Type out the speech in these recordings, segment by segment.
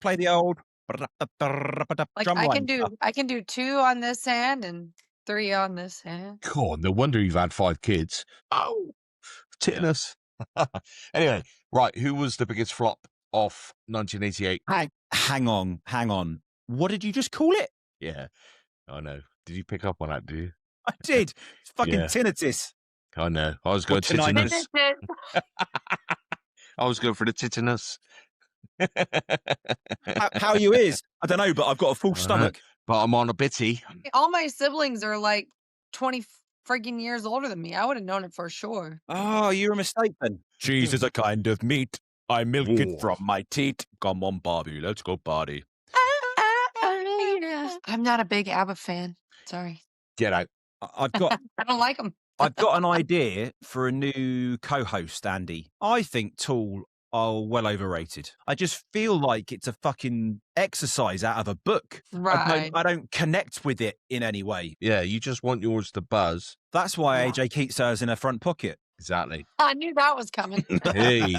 Play the old Like drum I line. can do 2 on this hand and 3 on this hand. God, no wonder you've had 5 kids. Oh, tetanus. Anyway, right. Who was the biggest flop of 1988? Hang on. What did you just call it? Yeah, I know. Did you pick up on that, did you? I did. It's fucking Yeah. tinnitus. I know. I was going tinnitus. I was going for the titanus. How you is? I don't know, but I've got a full stomach. But I'm on a bitty. All my siblings are like 20 freaking years older than me. I would have known it for sure. Oh, you're a mistake then. Cheese is a kind of meat. I milk it from my teat. Come on, Bobby, let's go party. I'm not a big ABBA fan. Sorry. Get out. I've got. I don't like them. I've got an idea for a new co-host, Andy. I think Tool are well overrated. I just feel like it's a fucking exercise out of a book. Right. I don't connect with it in any way. Yeah, you just want yours to buzz. That's why AJ keeps hers in her front pocket. Exactly. I knew that was coming. Hey.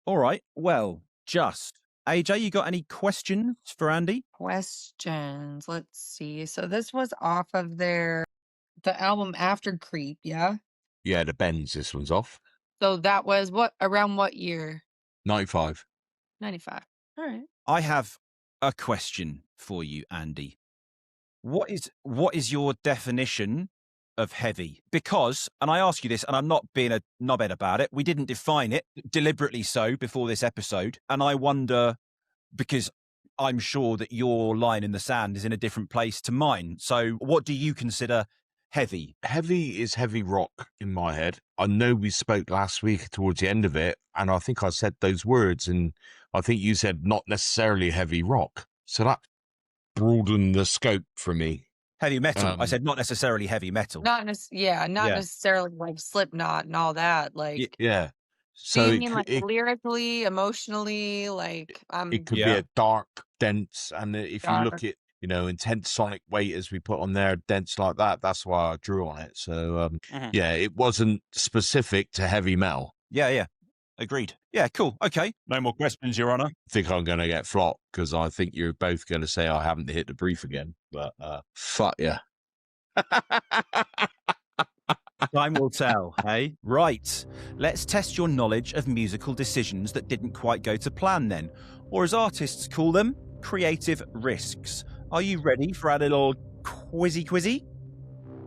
All right. Well, AJ, you got any questions for Andy? Questions. Let's see. So this was off of the album After Creep, yeah? Yeah, the bends, this one's off. So that was around what year? 95. 95. All right. I have a question for you, Andy. What is your definition of heavy? Because, and I ask you this, and I'm not being a knobhead about it, we didn't define it deliberately so before this episode. And I wonder, because I'm sure that your line in the sand is in a different place to mine. So what do you consider heavy? Heavy is heavy rock in my head. I know we spoke last week towards the end of it, and I think I said those words, and I think you said not necessarily heavy rock. So that broadened the scope for me. Heavy metal. I said not necessarily heavy metal. Not necessarily like Slipknot and all that. Like yeah. So you mean like lyrically, emotionally, like it could be a dark, dense, and if you look at intense sonic weight as we put on there, dense like that. That's why I drew on it. So yeah, it wasn't specific to heavy metal. Yeah. Agreed. Yeah, cool. Okay. No more questions, Your Honor. I think I'm going to get flopped because I think you're both going to say I haven't hit the brief again. But fuck yeah. Time will tell, hey? Right. Let's test your knowledge of musical decisions that didn't quite go to plan then. Or as artists call them, creative risks. Are you ready for our little quizzy?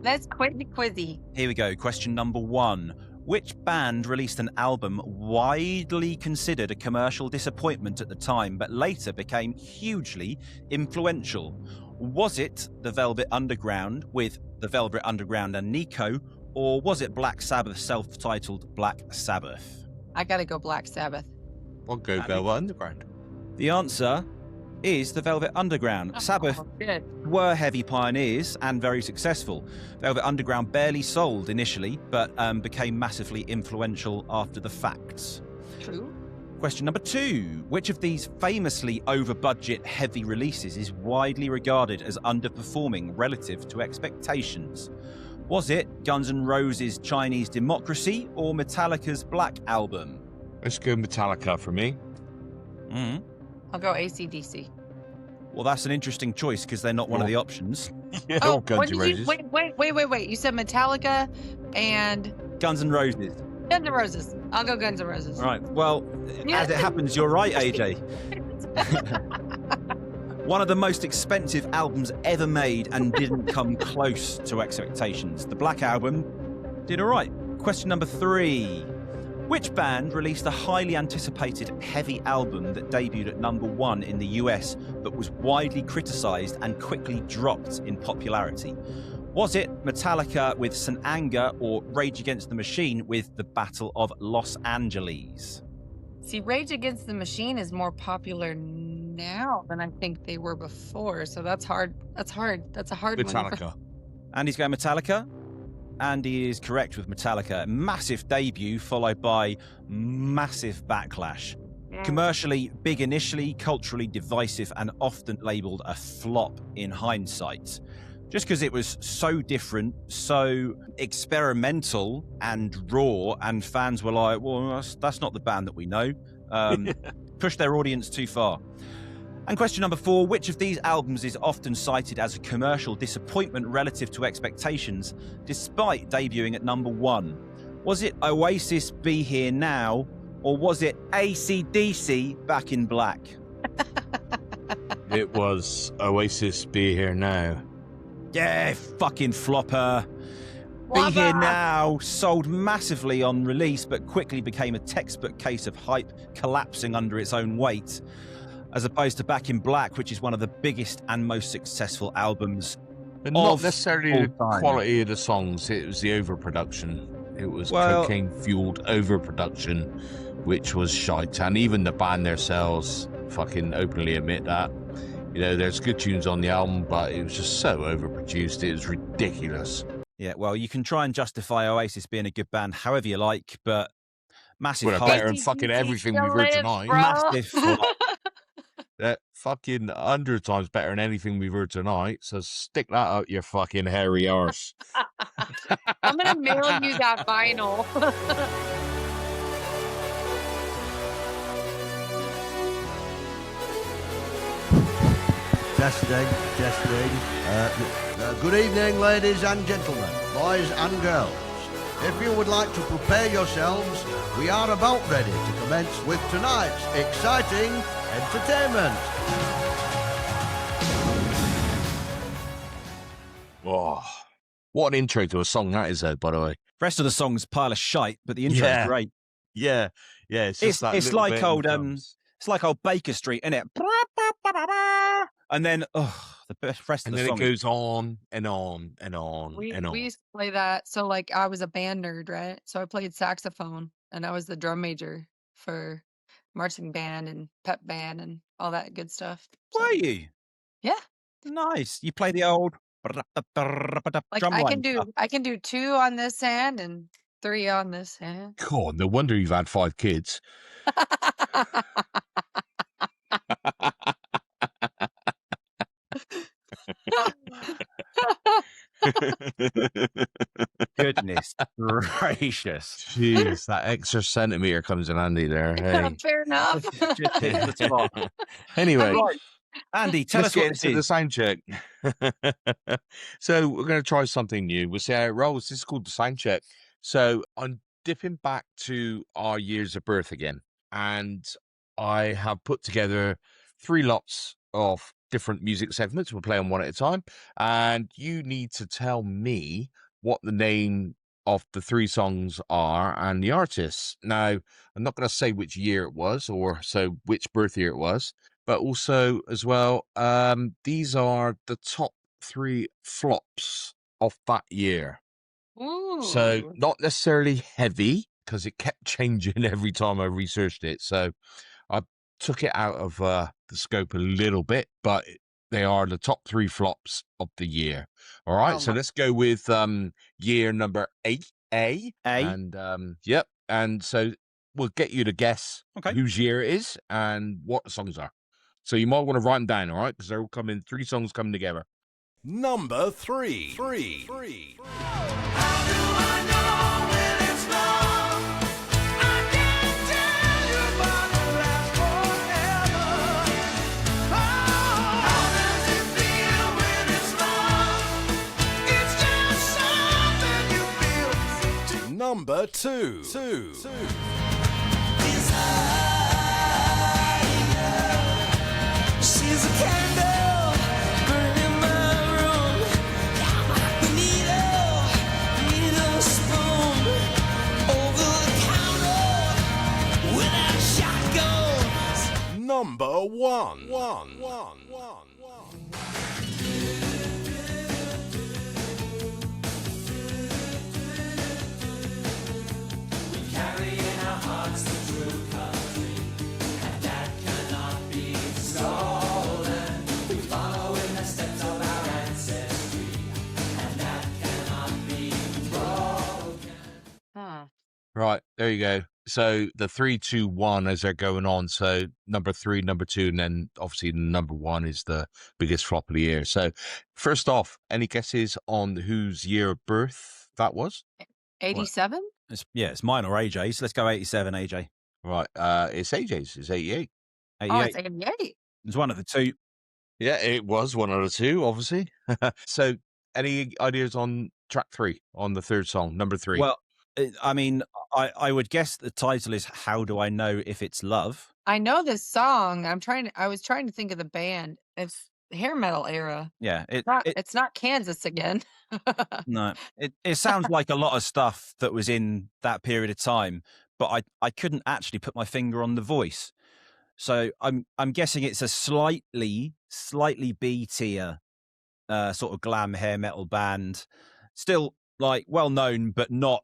Let's quizzy. Here we go. Question number 1. Which band released an album widely considered a commercial disappointment at the time, but later became hugely influential? Was it the Velvet Underground with the Velvet Underground and Nico, or was it Black Sabbath's self-titled Black Sabbath? I gotta go Black Sabbath. I'll go Velvet Underground. The answer is the Velvet Underground. Sabbath were heavy pioneers and very successful. Velvet Underground barely sold initially, but became massively influential after the fact. True. Question number 2. Which of these famously over-budget heavy releases is widely regarded as underperforming relative to expectations? Was it Guns N' Roses' Chinese Democracy or Metallica's Black Album? Let's go Metallica for me. Mm-hmm. I'll go AC/DC. Well, that's an interesting choice because they're not one of the options. Yeah, Guns N' Roses. Wait. You said Metallica and Guns N' Roses. Guns N' Roses. I'll go Guns N' Roses. All right. Well, as it happens, you're right, AJ. One of the most expensive albums ever made and didn't come close to expectations. The Black Album did all right. Question number 3. Which band released a highly anticipated heavy album that debuted at number 1 in the US but was widely criticised and quickly dropped in popularity? Was it Metallica with St. Anger or Rage Against the Machine with The Battle of Los Angeles? See, Rage Against the Machine is more popular now than I think they were before, so that's hard. That's a hard Metallica. one. Andy's going Metallica. Andy is correct with Metallica. Massive debut followed by massive backlash. Commercially big initially, culturally divisive, and often labelled a flop in hindsight. Just because it was so different, so experimental and raw, and fans were like, well, that's not the band that we know. Pushed their audience too far. And question number 4, which of these albums is often cited as a commercial disappointment relative to expectations, despite debuting at number 1? Was it Oasis Be Here Now, or was it AC/DC Back in Black? It was Oasis Be Here Now. Yeah, fucking flopper. Be Here Now sold massively on release, but quickly became a textbook case of hype collapsing under its own weight, as opposed to Back in Black, which is one of the biggest and most successful albums. But not necessarily the quality of the songs, it was the overproduction. It was cocaine-fueled overproduction, which was shite. And even the band themselves fucking openly admit that. You know, there's good tunes on the album, but it was just so overproduced. It was ridiculous. Yeah, well, you can try and justify Oasis being a good band however you like, but massive hype. Better than fucking everything we've heard tonight. Massive flop. That fucking 100 times better than anything we've heard tonight. So stick that out your fucking hairy arse. I'm going to mail you that vinyl. Testing. Good evening, ladies and gentlemen, boys and girls. If you would like to prepare yourselves, we are about ready to commence with tonight's exciting entertainment. Oh, what an intro to a song that is, though, by the way. Rest of the song's pile of shite, but the intro is great. Yeah. It's like old Baker Street, isn't it? And then the rest of the song. And then it goes on and on and on and on. We used to play that. So, like, I was a band nerd, right? So I played saxophone, and I was the drum major for marching band and pep band and all that good stuff. So, were you? Yeah. Nice. You play the old like drum I line can do 2 on this hand and 3 on this hand. God, no wonder you've had 5 kids. Goodness gracious. Jeez, that extra centimetre comes in handy there. Hey. Fair enough. Anyway. Right. Andy, tell us what this is. The sound check. So we're going to try something new. We'll see how it rolls. This is called the sound check. So I'm dipping back to our years of birth again. And I have put together 3 lots of different music segments. We'll play them one at a time. And you need to tell me what the name of the 3 songs are and the artists. Now, I'm not going to say which year it was or so which birth year it was. But also, as well, these are the top 3 flops of that year. Ooh. So not necessarily heavy, because it kept changing every time I researched it. So I took it out of the scope a little bit, but they are the top 3 flops of the year. All right, so let's go with year number 8, A. And, yep, and so we'll get you to guess whose year it is and what the songs are. So you might want to write them down, all right? Because they're all coming, 3 songs coming together. Number 3. How do I know when it's wrong? I can't tell you, but it lasts forever. Oh, how does it feel when it's wrong? It's just something you feel. Number 2. She's a candle burning my room. The needle spoon over the counter without shotguns. Number 1. We carry in our hearts the true country, and that cannot be stolen. We follow in the steps of our ancestry, and that cannot be broken. Huh. Right, there you go. So the 3, 2, 1 as they're going on. So number 3, number 2, and then obviously number 1 is the biggest flop of the year. So first off, any guesses on whose year of birth that was? 87? It's mine or AJ's. Let's go 87, AJ. Right. It's AJ's. It's 88. 88. Oh, it's 88. It's one of the two. Yeah, it was one of the two, obviously. So any ideas on track 3, on the third song, number 3? Well, I mean, I would guess the title is "How Do I Know If It's Love?" I know this song. I was trying to think of the band. It's hair metal era. Yeah, It's not Kansas again. no, it sounds like a lot of stuff that was in that period of time, but I couldn't actually put my finger on the voice. So I'm guessing it's a slightly B tier sort of glam hair metal band, still like well known, but not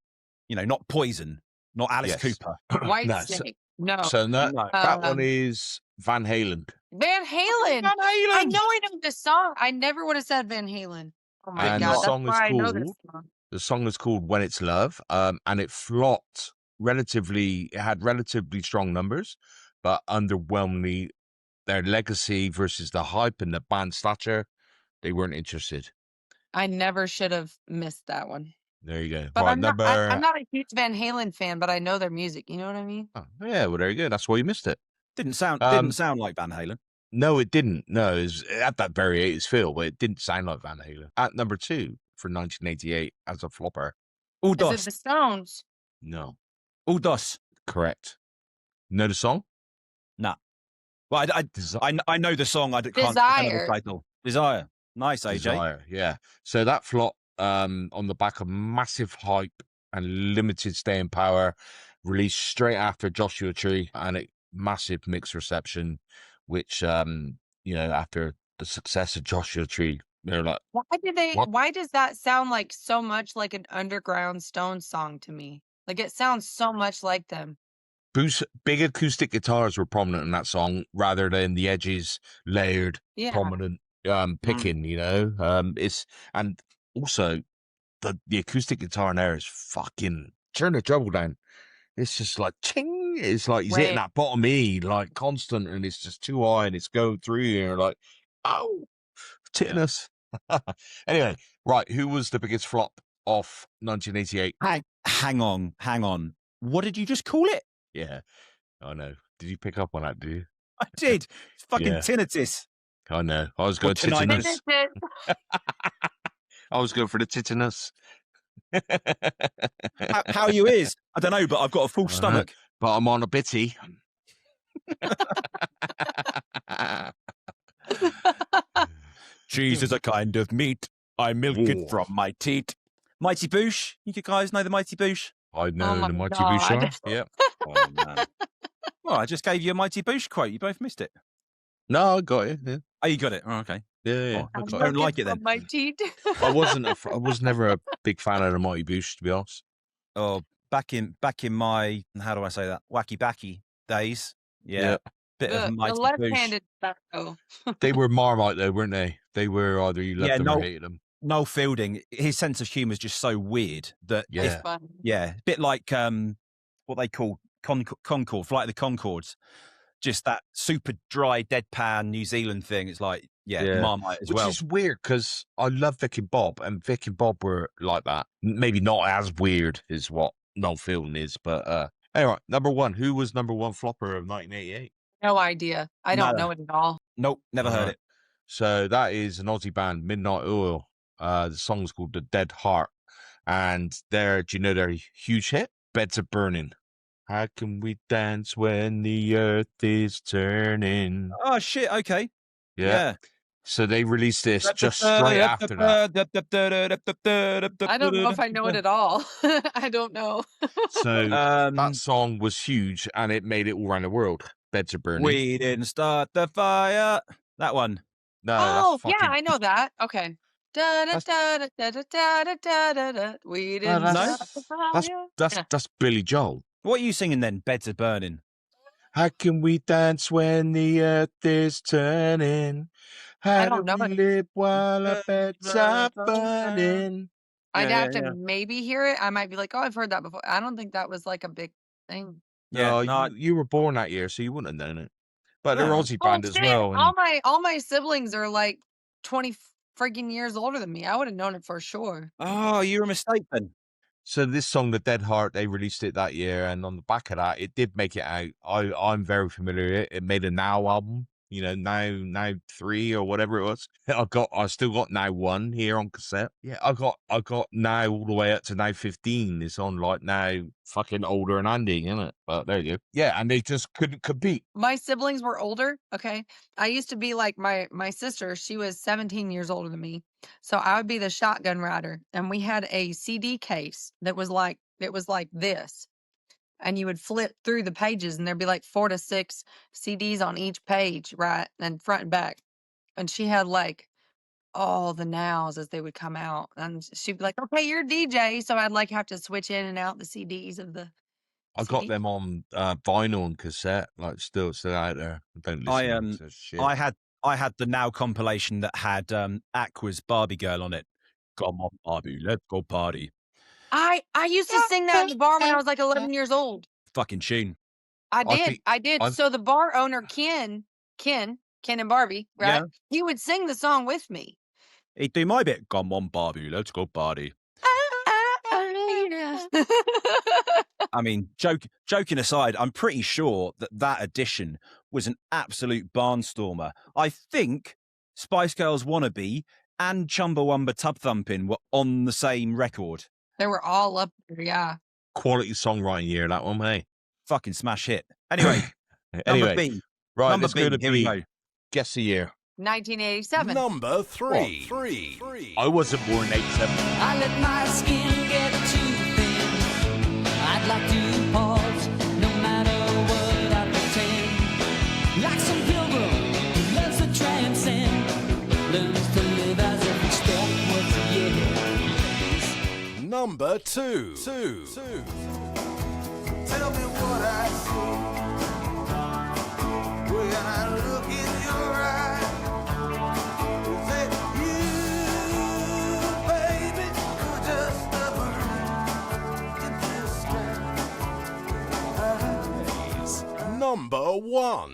not Poison, not Alice Yes. Cooper. White No, Snake. No. So that one Um, is Van Halen. Van Halen. I know I know this song. I never would have said Van Halen. Oh my And god, the that's song is why I know this called- song. The song is called When It's Love, and it flopped relatively. It had relatively strong numbers, but underwhelmingly, their legacy versus the hype and the band stature, they weren't interested. I never should have missed that one. There you go. But Right, I'm not a huge Van Halen fan, but I know their music. You know what I mean? Oh, yeah, well, there you go. That's why you missed it. Didn't sound like Van Halen. No, it didn't. No, it had that very 80s feel, but it didn't sound like Van Halen. At number 2 for 1988 as a flopper. All Is it dos, the Stones? No, all dos. correct. Know the song? Nah. Well, I know the song. I can't remember Desire. the title. Desire. Nice, AJ. Desire, yeah. So that flop on the back of massive hype and limited staying power, released straight after Joshua Tree, and a massive mixed reception, which after the success of Joshua Tree, they're like, What? Why does that sound like so much like an underground Stones song to me? Like it sounds so much like them. big acoustic guitars were prominent in that song rather than the edges layered, Yeah. prominent picking, it's, and also the acoustic guitar in there is fucking turn the treble down. It's just like ching. It's like he's hitting Right. that bottom E like constant, and it's just too high, and it's going through here like, oh, tetanus. Anyway, right, who was the biggest flop of 1988? Hang on. What did you just call it? Yeah, I know. Did you pick up on that? Did you? I did. It's fucking Yeah. tinnitus. I know. I was going tinnitus? titanus. I was going for the titanus. How you is? I don't know, but I've got a full stomach. But I'm on a bitty. Cheese is a kind of meat. I milk Ooh. it from my teat. Mighty Boosh. You guys know the Mighty Boosh? I know my the Mighty God. Bouchard. Yep. Oh, man. Well, I just gave you a Mighty Boosh quote. You both missed it. No, I got it. Yeah, Oh, you got it. Oh, okay. yeah. Oh, I I got don't it. like it then. My teeth. I was never a big fan of the Mighty Boosh, to be honest. Oh, back in my, how do I say that? Wacky backy days. Yeah. Bit of The Mighty Boosh. left-handed tobacco. They were Marmite, though, weren't they? They were either you loved Yeah, them no. or hated them. Noel Fielding, his sense of humour is just so weird that Yeah. It's fun. a bit like what they call Concorde, Flight of the Conchords. Just that super dry, deadpan New Zealand thing. It's like, Yeah. Marmite as Which well. is weird because I love Vic and Bob, and Vic and Bob were like that. Maybe not as weird as what Noel Fielding is, but anyway, number 1. Who was number 1 flopper of 1988? No idea. I don't Nada. know it at all. Nope, never heard Alright. it. So that is an Aussie band, Midnight Oil. The song's called The Dead Heart. And do you know their huge hit? Beds Are Burning. How can we dance when the earth is turning? Oh, shit, okay. Yeah. So they released this just straight after that. I don't know if I know it at all. I don't know. So Um, that song was huge and it made it all around the world. Beds Are Burning. we didn't start the fire. That one. No, Oh, that's yeah, fucking... I know that. Okay. Da da da da da da da da da da. We didn't that's- start the fire. That's Billy Joel. What are you singing then? Beds Are Burning. How can we dance when the earth is turning? How don't do know we it. live while our beds are burning? I'd Yeah, have yeah, to yeah. maybe hear it. I might be like, oh, I've heard that before. I don't think that was like a big thing. Yeah, No, you were born that year, so you wouldn't have known it. But they're No. Aussie Oh band as shit! well. And All my siblings are like 20 freaking years older than me. I would have known it for sure. Oh, you're a mistake then. so this song, The Dead Heart, they released it that year, and on the back of that, it did make it out. I'm very familiar with it. It made a Now album, now 3 or whatever it was. I still got Now 1 here on cassette. Yeah, I got Now all the way up to Now 15. It's on like now fucking older and Andy, isn't it? But there you go. Yeah, and they just couldn't compete. My siblings were older. Okay, I used to be like my sister. She was 17 years older than me, so I would be the shotgun rider, and we had a CD case that was like this, and you would flip through the pages, and there'd be like 4 to 6 CDs on each page, right, and front and back. And she had like all the nows as they would come out, and she'd be like, "Okay, you're DJ," so I'd like have to switch in and out the CDs of the I got CD. them on vinyl and cassette, like still out there. Don't listen to shit. I had the Now compilation that had Aqua's Barbie Girl on it. Come on, Barbie, let's go party. I used to sing that in the bar when I was like 11 years old. Fucking tune. I did. I- So the bar owner, Ken and Barbie, right? Yeah. He would sing the song with me. He'd do my bit. Come on, Barbie, let's go party. I mean, joking aside, I'm pretty sure that edition was an absolute barnstormer. I think Spice Girls Wannabe and Chumbawamba Tub Thumping were on the same record. They were all up there, yeah. Quality songwriting year, that one, hey. Fucking smash hit. Anyway, Anyway, number B. right, Number let's go B. to Here we B. go. Guess the year. 1987. Number 3. I wasn't born in 87. I let my skin get too thin. I'd like to pause, no matter what I pretend. Like some pilgrim who loves to transcend, learns to live as if each step was a yes. Number 2. Tell me what I see when I look in your eyes. Is it you, baby, or just a bird in the sky? Number 1.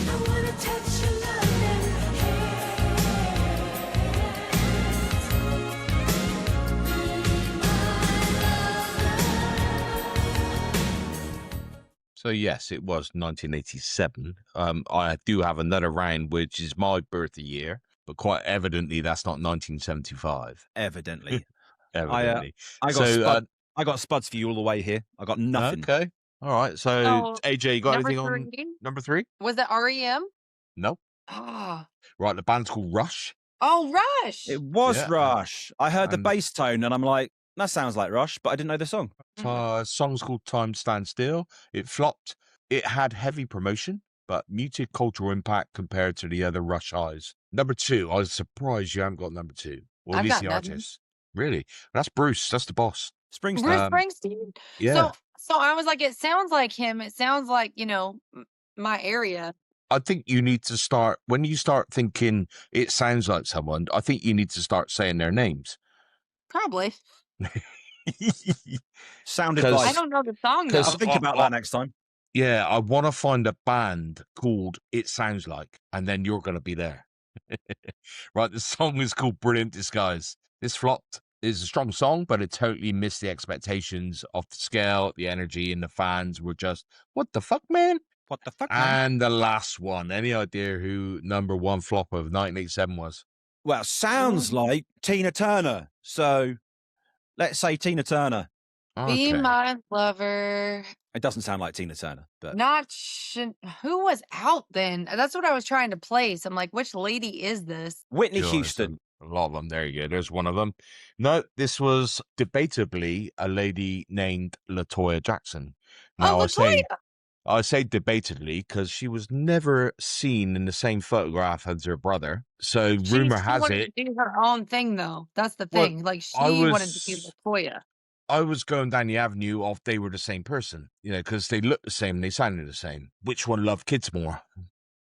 I wanna touch your loving So yes, it was 1987. I do have another round, which is my birthday year, but quite evidently that's not 1975. Evidently. Evidently. I got spuds for you all the way here. I got nothing. Okay. All right. So Oh, AJ, you got number anything on 3? number 3? Was it REM? No. Ah. Right. The band's called Rush. Oh, Rush. It was Yeah. Rush. I heard the And- bass tone and I'm like, that sounds like Rush, but I didn't know the song. Song's called Time Stand Still. It flopped. It had heavy promotion, but muted cultural impact compared to the other Rush highs. Number 2. I was surprised you haven't got number 2. Or at I've least got the nothing. artist. Really? That's Bruce. That's the boss. Springsteen. Bruce Um, Springsteen. Yeah. So I was like, it sounds like him. It sounds like, my area. I think you need to start, when you start thinking it sounds like someone, I think you need to start saying their names. Probably. Sound 'Cause- advice. I don't know the song though. I'll Because- think about that next time. Yeah, I want to find a band called It Sounds Like, and then you're going to be there. Right, the song is called Brilliant Disguise. This flopped. It's a strong song, but it totally missed the expectations of the scale, the energy, and the fans were just, what the fuck, man? What the fuck, man? And the last one, any idea who number 1 flop of 1987 was? Well, sounds like Tina Turner. So let's say Tina Turner. Be Okay. my lover. It doesn't sound like Tina Turner, but Who was out then? That's what I was trying to place. I'm like, which lady is this? Whitney Sure, Houston. A lot of them. There you go. There's one of them. No, this was debatably a lady named LaToya Jackson. Now, oh, I LaToya. say debatably because she was never seen in the same photograph as her brother. So rumor She has wanted it. to do her own thing though. That's the Well, thing. Like she I wanted to be was- LaToya. I was going down the avenue of they were the same person, because they looked the same and they sounded the same. Which one loved kids more?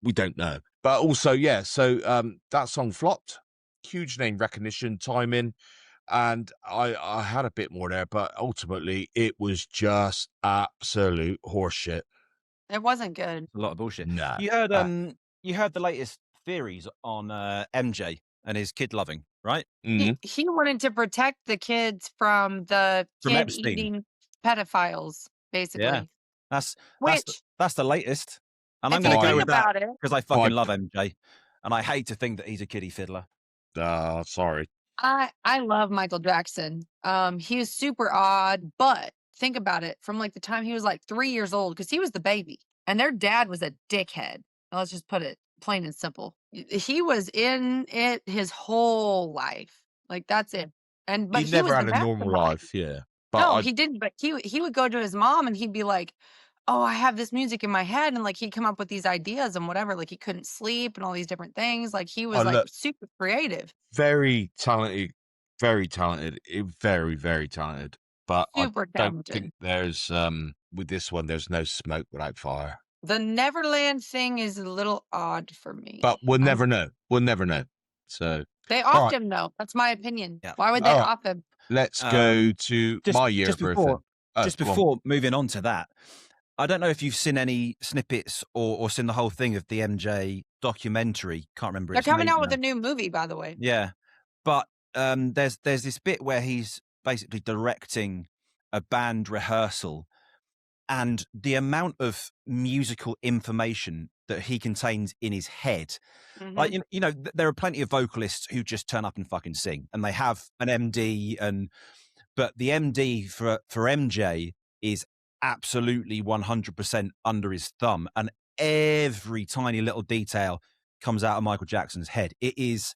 We don't know. But also, yeah, so that song flopped. Huge name recognition, timing, and I had a bit more there, but ultimately it was just absolute horseshit. It wasn't good. A lot of bullshit. Nah. You heard the latest theories on MJ and his kid loving, right? He wanted to protect the kids from the From kid Epstein. eating pedophiles, basically. That's Which, that's the latest. And I'm if you going to go think with that about it, because I fucking I- love MJ, and I hate to think that he's a kiddie fiddler. Sorry. I love Michael Jackson. He was super odd, but think about it from like the time he was like 3 years old, because he was the baby, and their dad was a dickhead. Let's just put it plain and simple. He was in it his whole life. Like that's it. But He never was had the a normal mastermind. life, yeah. But No, I, he didn't. But he would go to his mom and he'd be like, "Oh, I have this music in my head," and like he'd come up with these ideas and whatever. Like he couldn't sleep and all these different things. Like he was like look, super creative. very talented, very talented, very, very talented. But Super I don't talented. think there's with this one there's no smoke without fire. The Neverland thing is a little odd for me. But we'll never know. We'll never know. So They all offed right. him though. That's my opinion. Yeah. Why would they All right. off him? Let's go to my year birthday. Just before moving on to that, I don't know if you've seen any snippets or seen the whole thing of the MJ documentary. Can't remember. They're its coming name out with now. a new movie, by the way. Yeah, but there's this bit where he's basically directing a band rehearsal, and the amount of musical information that he contains in his head. Mhm. Like you know, there are plenty of vocalists who just turn up and fucking sing, and they have an MD, but the MD for MJ is absolutely 100% under his thumb, and every tiny little detail comes out of Michael Jackson's head. It is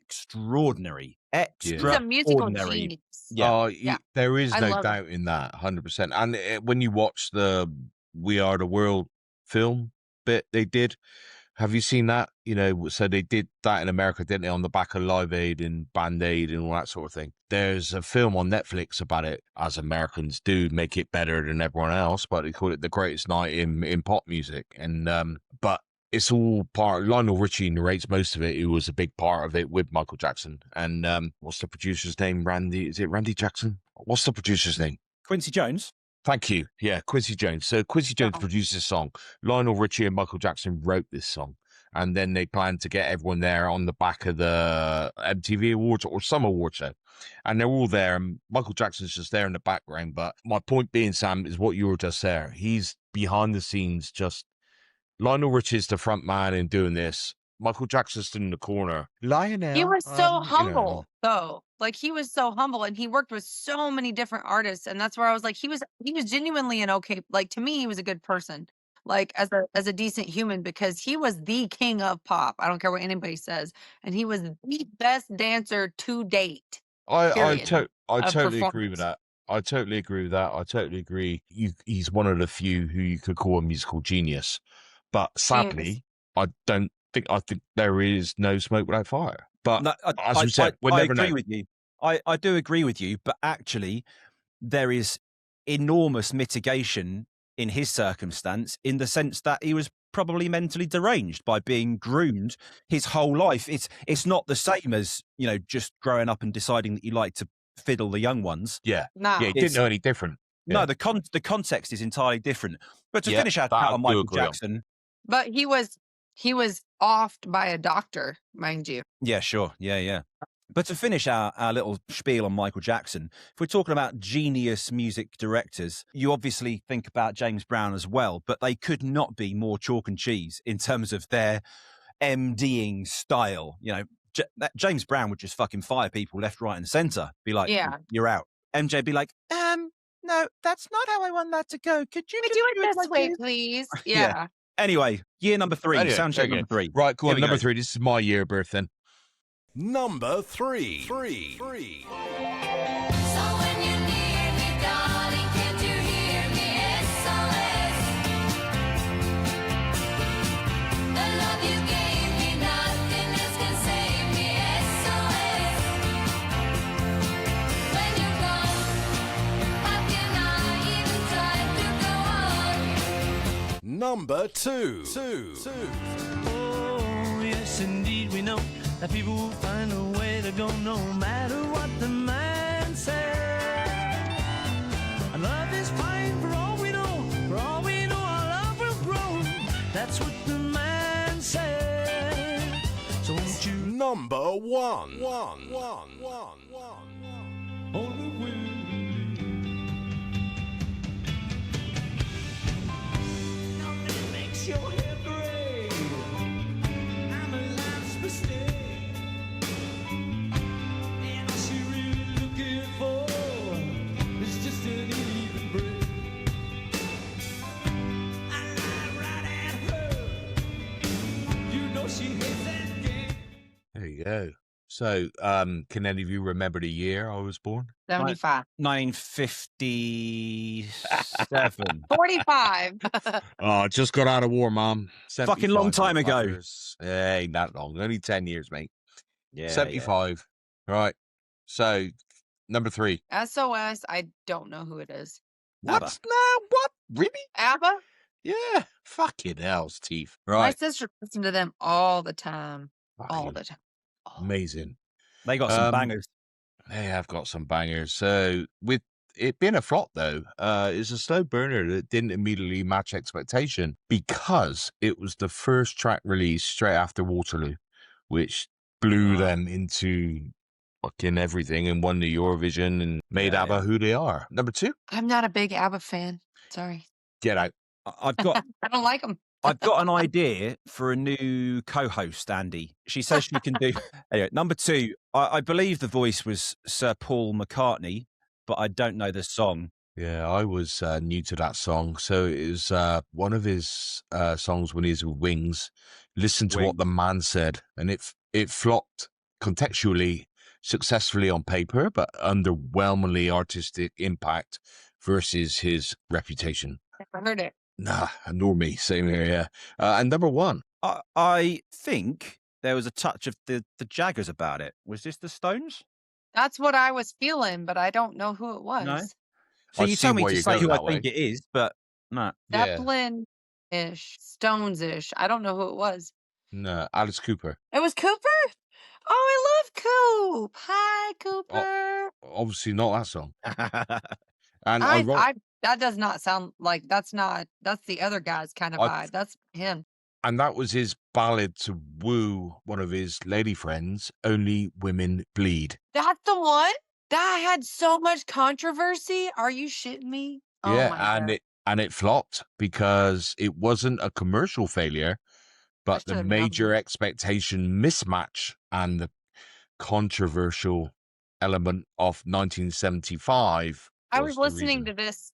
extraordinary. He's a musical Extraordinary. genius. Yeah. Yeah. There is I no love it. doubt in that, 100%. And when you watch the We Are the World film bit they did, have you seen that? You know, so they did that in America, didn't they, on the back of Live Aid and Band Aid and all that sort of thing. There's a film on Netflix about it, as Americans do, make it better than everyone else, but they call it The Greatest Night in Pop Music. And but it's all part. Lionel Richie narrates most of it. He was a big part of it with Michael Jackson. And what's the producer's name? Randy? Is it Randy Jackson? What's the producer's name? Quincy Jones. Thank you. Yeah, Quincy Jones. So Quincy Jones Wow. produced this song. Lionel Richie and Michael Jackson wrote this song. And then they planned to get everyone there on the back of the MTV Awards or some award show. And they're all there. And Michael Jackson's just there in the background. But my point being, Sam, is what you were just there. He's behind the scenes just... Lionel Richie's the front man in doing this. Michael Jackson stood in the corner. Lionel. He was so humble, You know. though. Like he was so humble, and he worked with so many different artists, and that's where I was like, he was genuinely an okay. Like to me, he was a good person, like as a decent human, because he was the king of pop. I don't care what anybody says, and he was the best dancer to date. I Period. totally agree with performance. that. I totally agree with that. I totally agree. He's one of the few who you could call a musical genius. But sadly, I think there is no smoke without fire. But No, as we said, we'll I never agree know. with you. I do agree with you, but actually, there is enormous mitigation in his circumstance, in the sense that he was probably mentally deranged by being groomed his whole life. It's not the same as, you know, just growing up and deciding that you like to fiddle the young ones. Yeah. No, Yeah, he didn't know any different. No, Yeah. the context is entirely different. But to Yeah, finish our that chat I on do Michael agree on. Jackson, but he was offed by a doctor, mind you. yeah, sure, yeah. But to finish our little spiel on Michael Jackson, if we're talking about genius music directors, you obviously think about James Brown as well, but they could not be more chalk and cheese in terms of their MDing style. You know, James Brown would just fucking fire people left, right, and centre. Be like, Yeah. you're out. MJ be like, no, that's not how I want that to go. Could you Can we just do it this like way, this?" please? Yeah. Yeah. Anyway, year number 3, Anyway, sound check okay. number 3. Right, go Here on. we Number go. 3. This is my year birth then. Number 3. So when you're near me, darling, can't you hear me? SOS. The love you gave me, nothing else can save me. SOS. When you're gone, how can I even try to go on? Number 2. Oh, Yes, indeed, we know that people will find a way to go no matter what the man says. And love is fine for all we know. For all we know, our love will grow. That's what the man said. So won't you Number 1. on the wind? Nothing makes your hair gray. I'm a life's mistake. And all she really looking for is just an even break. I lie right at her. You know she hates that game. There you go. So, can any of you remember the year I was born? 75. 1957. 45. Oh, I just got out of war, Mom. Fucking long 75, time ago. motherfuckers. Yeah, ain't that long. Only 10 years, mate. Yeah. 75. Right. So, number 3. SOS, I don't know who it is. What? ABBA. No, what? Really? ABBA? Yeah. Fucking hell's teeth. My Right. sister listened to them all the time. All Fucking the time. amazing. They got some bangers. They have got some bangers. So, with it being a flop, though, it's a slow burner that didn't immediately match expectation because it was the first track released straight after Waterloo, which blew them into fucking everything and won the Eurovision and made Yeah, ABBA who they are. Number 2, I'm not a big ABBA fan. Sorry. Get Out. I've got I don't like them. I've got an idea for a new co-host, Andy. She says she can do. Anyway, number 2, I believe the voice was Sir Paul McCartney, but I don't know the song. Yeah, I was new to that song. So it was one of his songs when he was with Wings. Listen to what the man said. And it flopped contextually, successfully on paper, but underwhelmingly artistic impact versus his reputation. I heard it. Nah, nor me. Same here, yeah. And number 1. I think there was a touch of the Jaggers about it. Was this the Stones? That's what I was feeling, but I don't know who it was. No. So I you see tell me why to you're say going who I that think way. it is, but no. Yeah. Zeppelin-ish, Stones-ish. I don't know who it was. No, Alice Cooper. It was Cooper? Oh, I love Coop. Hi, Cooper. Obviously not that song. And I wrote. That does not sound like that's the other guy's kind of vibe. That's him. And that was his ballad to woo one of his lady friends, Only Women Bleed. That's the one that had so much controversy. Are you shitting me? Oh Yeah, my and God. it flopped because it wasn't a commercial failure, but the should've known. major expectation mismatch and the controversial element of 1975. I was the listening reason. to this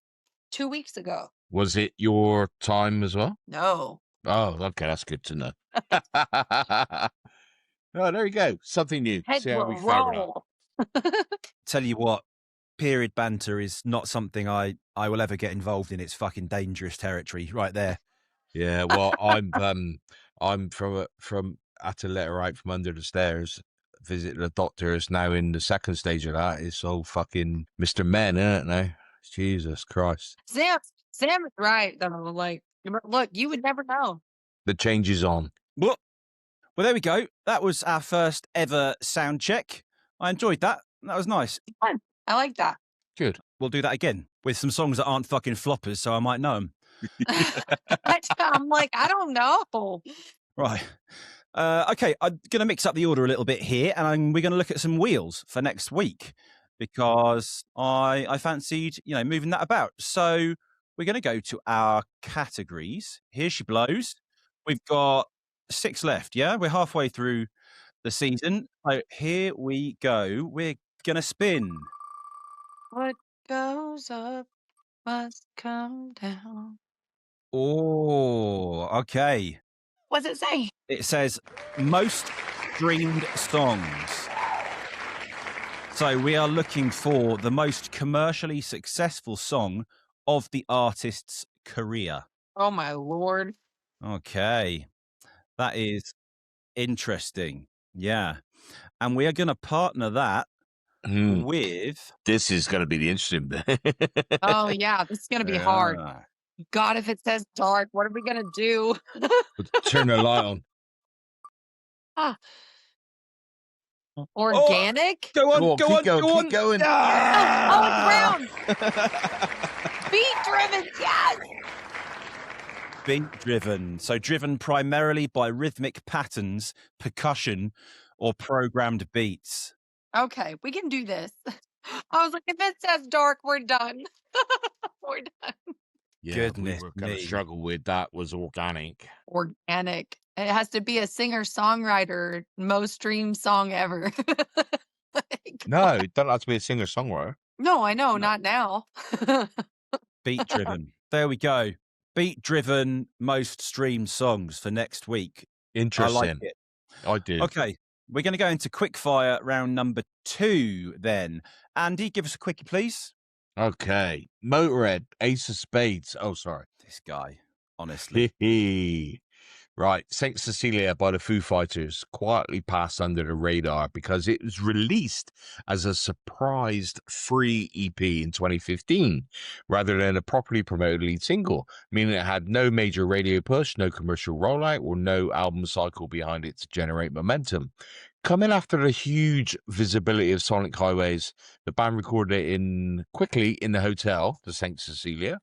2 weeks ago. Was it your time as well? No. Oh, okay, that's good to know. Oh, there you go. Something new. Head See how we will fare it up. roll. Tell you what, period banter is not something I will ever get involved in. It's fucking dangerous territory right there. Yeah, well, I'm from at a letter out from under the stairs. Visit the doctor is now in the second stage of that. It's all fucking Mr. Men, isn't it now? Jesus Christ. Sam is right though. Like, look, you would never know. The change is on. Well, there we go. That was our first ever sound check. I enjoyed that. That was nice. Fun. I like that. Good. We'll do that again with some songs that aren't fucking floppers, so I might know them. I'm like, I don't know. Right. Okay, I'm going to mix up the order a little bit here, and we're going to look at some wheels for next week because I fancied, moving that about. So we're going to go to our categories. Here she blows. We've got 6 left, yeah? We're halfway through the season. So here we go. We're going to spin. What goes up must come down. Oh, okay. What's it say? It says most streamed songs. So we are looking for the most commercially successful song of the artist's career. Oh my Lord. Okay. That is interesting. Yeah. And we are going to partner that with... This is going to be the interesting bit. Oh yeah, this is gonna be hard. Ah. God, if it says dark, what are we gonna do? Turn the light on. Ah, Oh, organic? go on, Go on, go keep on, going, go keep on. going. Oh, it's round. Ah! Beat driven. Yes. Beat driven. So driven primarily by rhythmic patterns, percussion, or programmed beats. Okay, we can do this. I was like, if it says dark, we're done. We're done. Yeah, Goodness we were going to me. struggle with that was organic. Organic. It has to be a singer-songwriter, most streamed song ever. Like, No, it doesn't have to be a singer-songwriter. no, I know, No. not now. Beat driven. There we go. Beat driven most streamed songs for next week. I like Interesting. it. I did. Okay, we're going to go into quickfire round number 2 then. Andy, give us a quickie, please. Okay. Motorhead, Ace of Spades. Oh, sorry. This guy, honestly. Right. St. Cecilia by the Foo Fighters quietly passed under the radar because it was released as a surprised free EP in 2015 rather than a properly promoted lead single, meaning it had no major radio push, no commercial rollout, or no album cycle behind it to generate momentum. Coming after the huge visibility of Sonic Highways, the band recorded it quickly in the hotel, the St. Cecilia,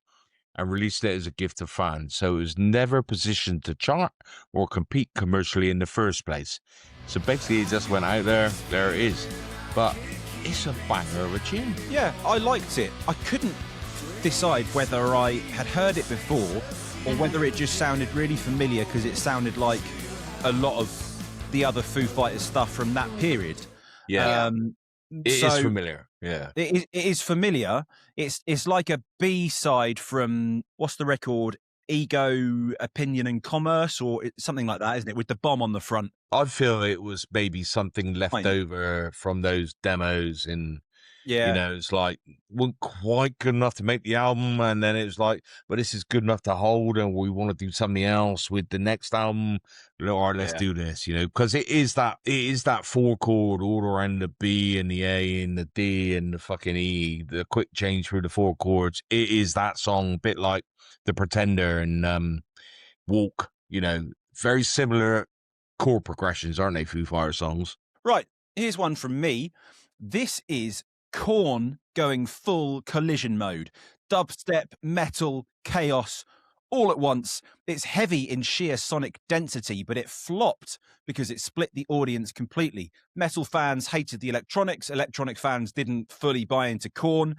and released it as a gift to fans, so it was never positioned to chart or compete commercially in the first place. So basically, it just went out there it is. But it's a banger of a tune. Yeah, I liked it. I couldn't decide whether I had heard it before or whether it just sounded really familiar because it sounded like a lot of the other Foo Fighters stuff from that period. Yeah, it is so familiar. Yeah. It is familiar. It's like a B-side from, what's the record? Ego, Opinion and Commerce, or something like that, isn't it? With the bomb on the front. I feel it was maybe something left Kind of. over from those demos, and Yeah. you know, it's like wasn't quite good enough to make the album, and then it was like, but this is good enough to hold, and we want to do something else with the next album. All right, let's Yeah. do this, you know, because it is that 4-chord all around the B and the A and the D and the fucking E, the quick change through the 4 chords. It is that song, a bit like The Pretender and Walk, you know, very similar chord progressions, aren't they, Foo Fighters songs? Right, here's one from me. This is Korn going full collision mode. Dubstep, metal, chaos, all at once. It's heavy in sheer sonic density, but it flopped because it split the audience completely. Metal fans hated the electronics. Electronic fans didn't fully buy into Korn.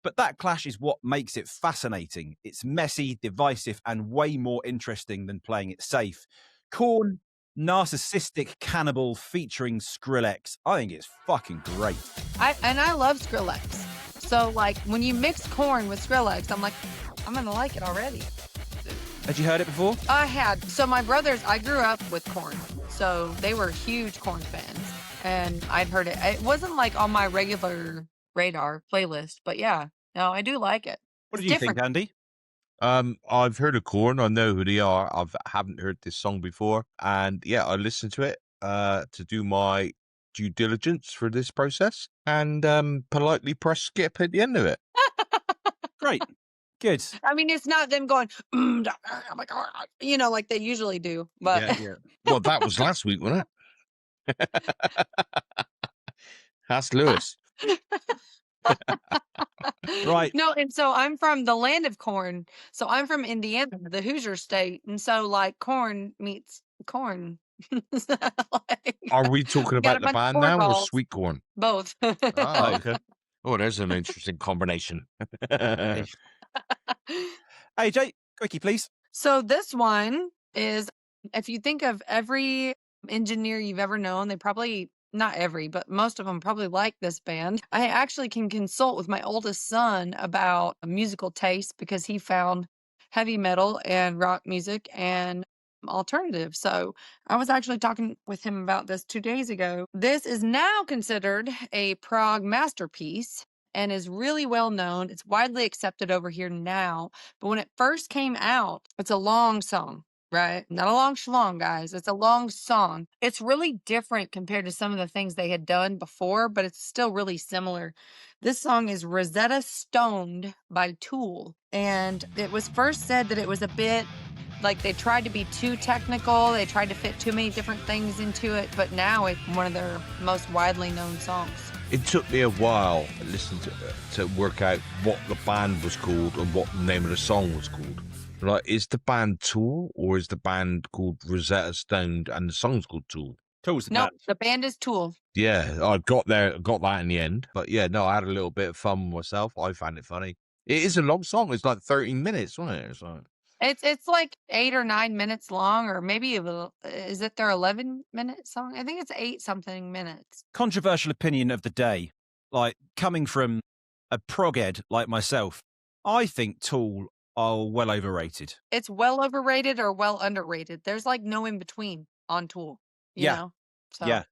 But that clash is what makes it fascinating. It's messy, divisive, and way more interesting than playing it safe. Korn, narcissistic cannibal featuring Skrillex. I think it's fucking great. I love Skrillex. So like when you mix Korn with Skrillex, I'm like, I'm gonna like it already. Had you heard it before? I had. So my brothers, I grew up with Korn, so they were huge Korn fans, and I'd heard it. It wasn't like on my regular radar playlist, but yeah, no, I do like it. What It's did you different. think, Andy? I've heard of Korn. I know who they are. Haven't heard this song before, and yeah, I listened to it to do my due diligence for this process, and politely press skip at the end of it. Great. Good. I mean, it's not them going, oh my God, you know, like they usually do, but Yeah. Well, that was last week, wasn't it? That's Lewis. Right. No, and so I'm from the land of corn. So I'm from Indiana, the Hoosier state, and so like corn meets corn. Like, Are we talking got a about the bunch of band corn now or balls. Sweet Corn? Both. Oh, okay. Oh, there's an interesting combination. AJ, quickie, please. So this one is, if you think of every engineer you've ever known, they probably, not every, but most of them probably like this band. I actually can consult with my oldest son about musical taste because he found heavy metal and rock music and alternative. So I was actually talking with him about this 2 days ago. This is now considered a prog masterpiece and is really well known. It's widely accepted over here now. But when it first came out, it's a long song, right? Not a long schlong, guys. It's a long song. It's really different compared to some of the things they had done before, but it's still really similar. This song is Rosetta Stoned by Tool. And it was first said that it was a bit like they tried to be too technical. They tried to fit too many different things into it, but now it's one of their most widely known songs. It took me a while to listen to work out what the band was called and what the name of the song was called. Like, is the band Tool or is the band called Rosetta Stone and the song's called Tool? Tool's the No, band. the band is Tool. Yeah, I got that in the end. But yeah, no, I had a little bit of fun myself. I found it funny. It is a long song. It's like 13 minutes, wasn't it? It's like... It's like 8 or 9 minutes long, or maybe is it their 11-minute song? I think it's 8-something minutes. Controversial opinion of the day. Like, coming from a prog head like myself, I think Tool are well overrated. It's well overrated or well underrated. There's like no in between on Tool. You know? So. Yeah.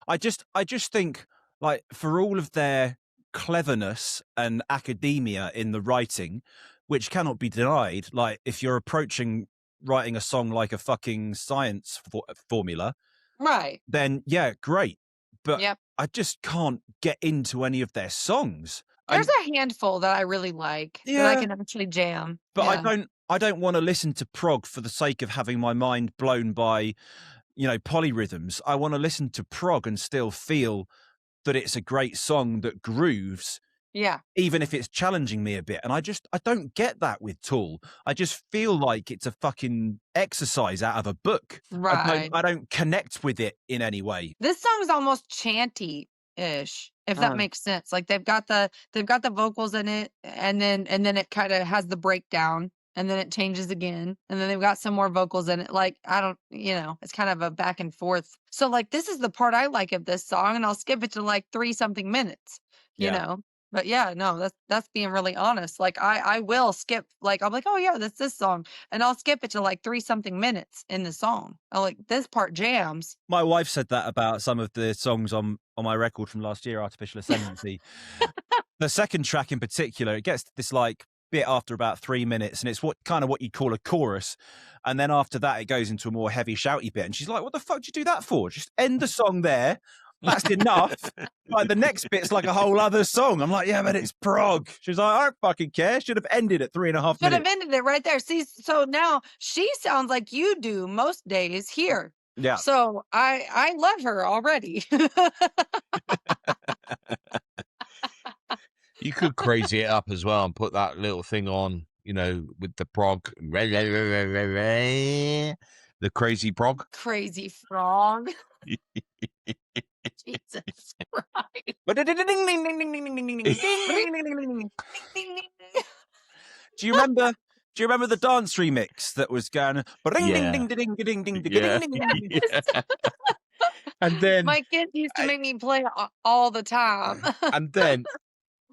I just think, like, for all of their cleverness and academia in the writing, which cannot be denied, like, if you're approaching writing a song like a fucking science formula, Right. then yeah, great. But Yep. I just can't get into any of their songs. There's a handful that I really like that I Yeah. can actually jam. But Yeah. I don't want to listen to prog for the sake of having my mind blown by, you know, polyrhythms. I want to listen to prog and still feel that it's a great song that grooves, Yeah. even if it's challenging me a bit. And I don't get that with Tool. I just feel like it's a fucking exercise out of a book. Right. I don't connect with it in any way. This song is almost chanty-ish, if that makes sense. Like they've got the vocals in it, and then it kind of has the breakdown, and then it changes again, and then they've got some more vocals in it. Like it's kind of a back and forth. So like this is the part I like of this song, and I'll skip it to like 3-something minutes. You Yeah. know. But yeah, no, that's being really honest. Like I will skip, like I'm like, oh yeah, that's this song, and I'll skip it to like 3-something minutes in the song. I'm like, this part jams. My wife said that about some of the songs on my record from last year, Artificial Ascendancy. The second track in particular, it gets this like bit after about 3 minutes, and it's what you'd call a chorus, and then after that it goes into a more heavy shouty bit, and she's like, what the fuck did you do that for? Just end the song there. That's enough. Like the next bit's like a whole other song. I'm like, yeah, but it's prog. She's like, I don't fucking care. Should have ended at 3.5 minutes. Should have ended it right there. See, so now she sounds like you do most days here. Yeah. So I love her already. You could crazy it up as well and put that little thing on, you know, with the prog. The crazy prog. Crazy frog. Jesus Christ. Do you remember the dance remix that was going Yeah. And then My kids used to make me play all the time. and then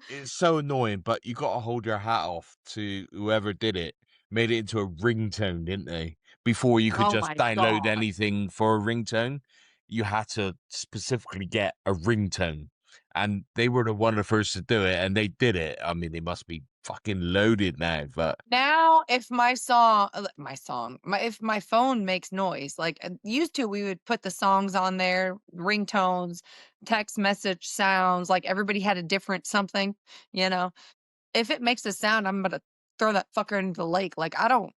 it's so annoying, but you got to hold your hat off to whoever did it. Made it into a ringtone, didn't they? Before you could Oh just my download God. anything for a ringtone, you had to specifically get a ringtone. And they were the one of the first to do it, and they did it. I mean, they must be fucking loaded now, but Now, if my phone makes noise, like used to, we would put the songs on there, ringtones, text message sounds, like everybody had a different something, you know. If it makes a sound, I'm gonna throw that fucker into the lake. Like I don't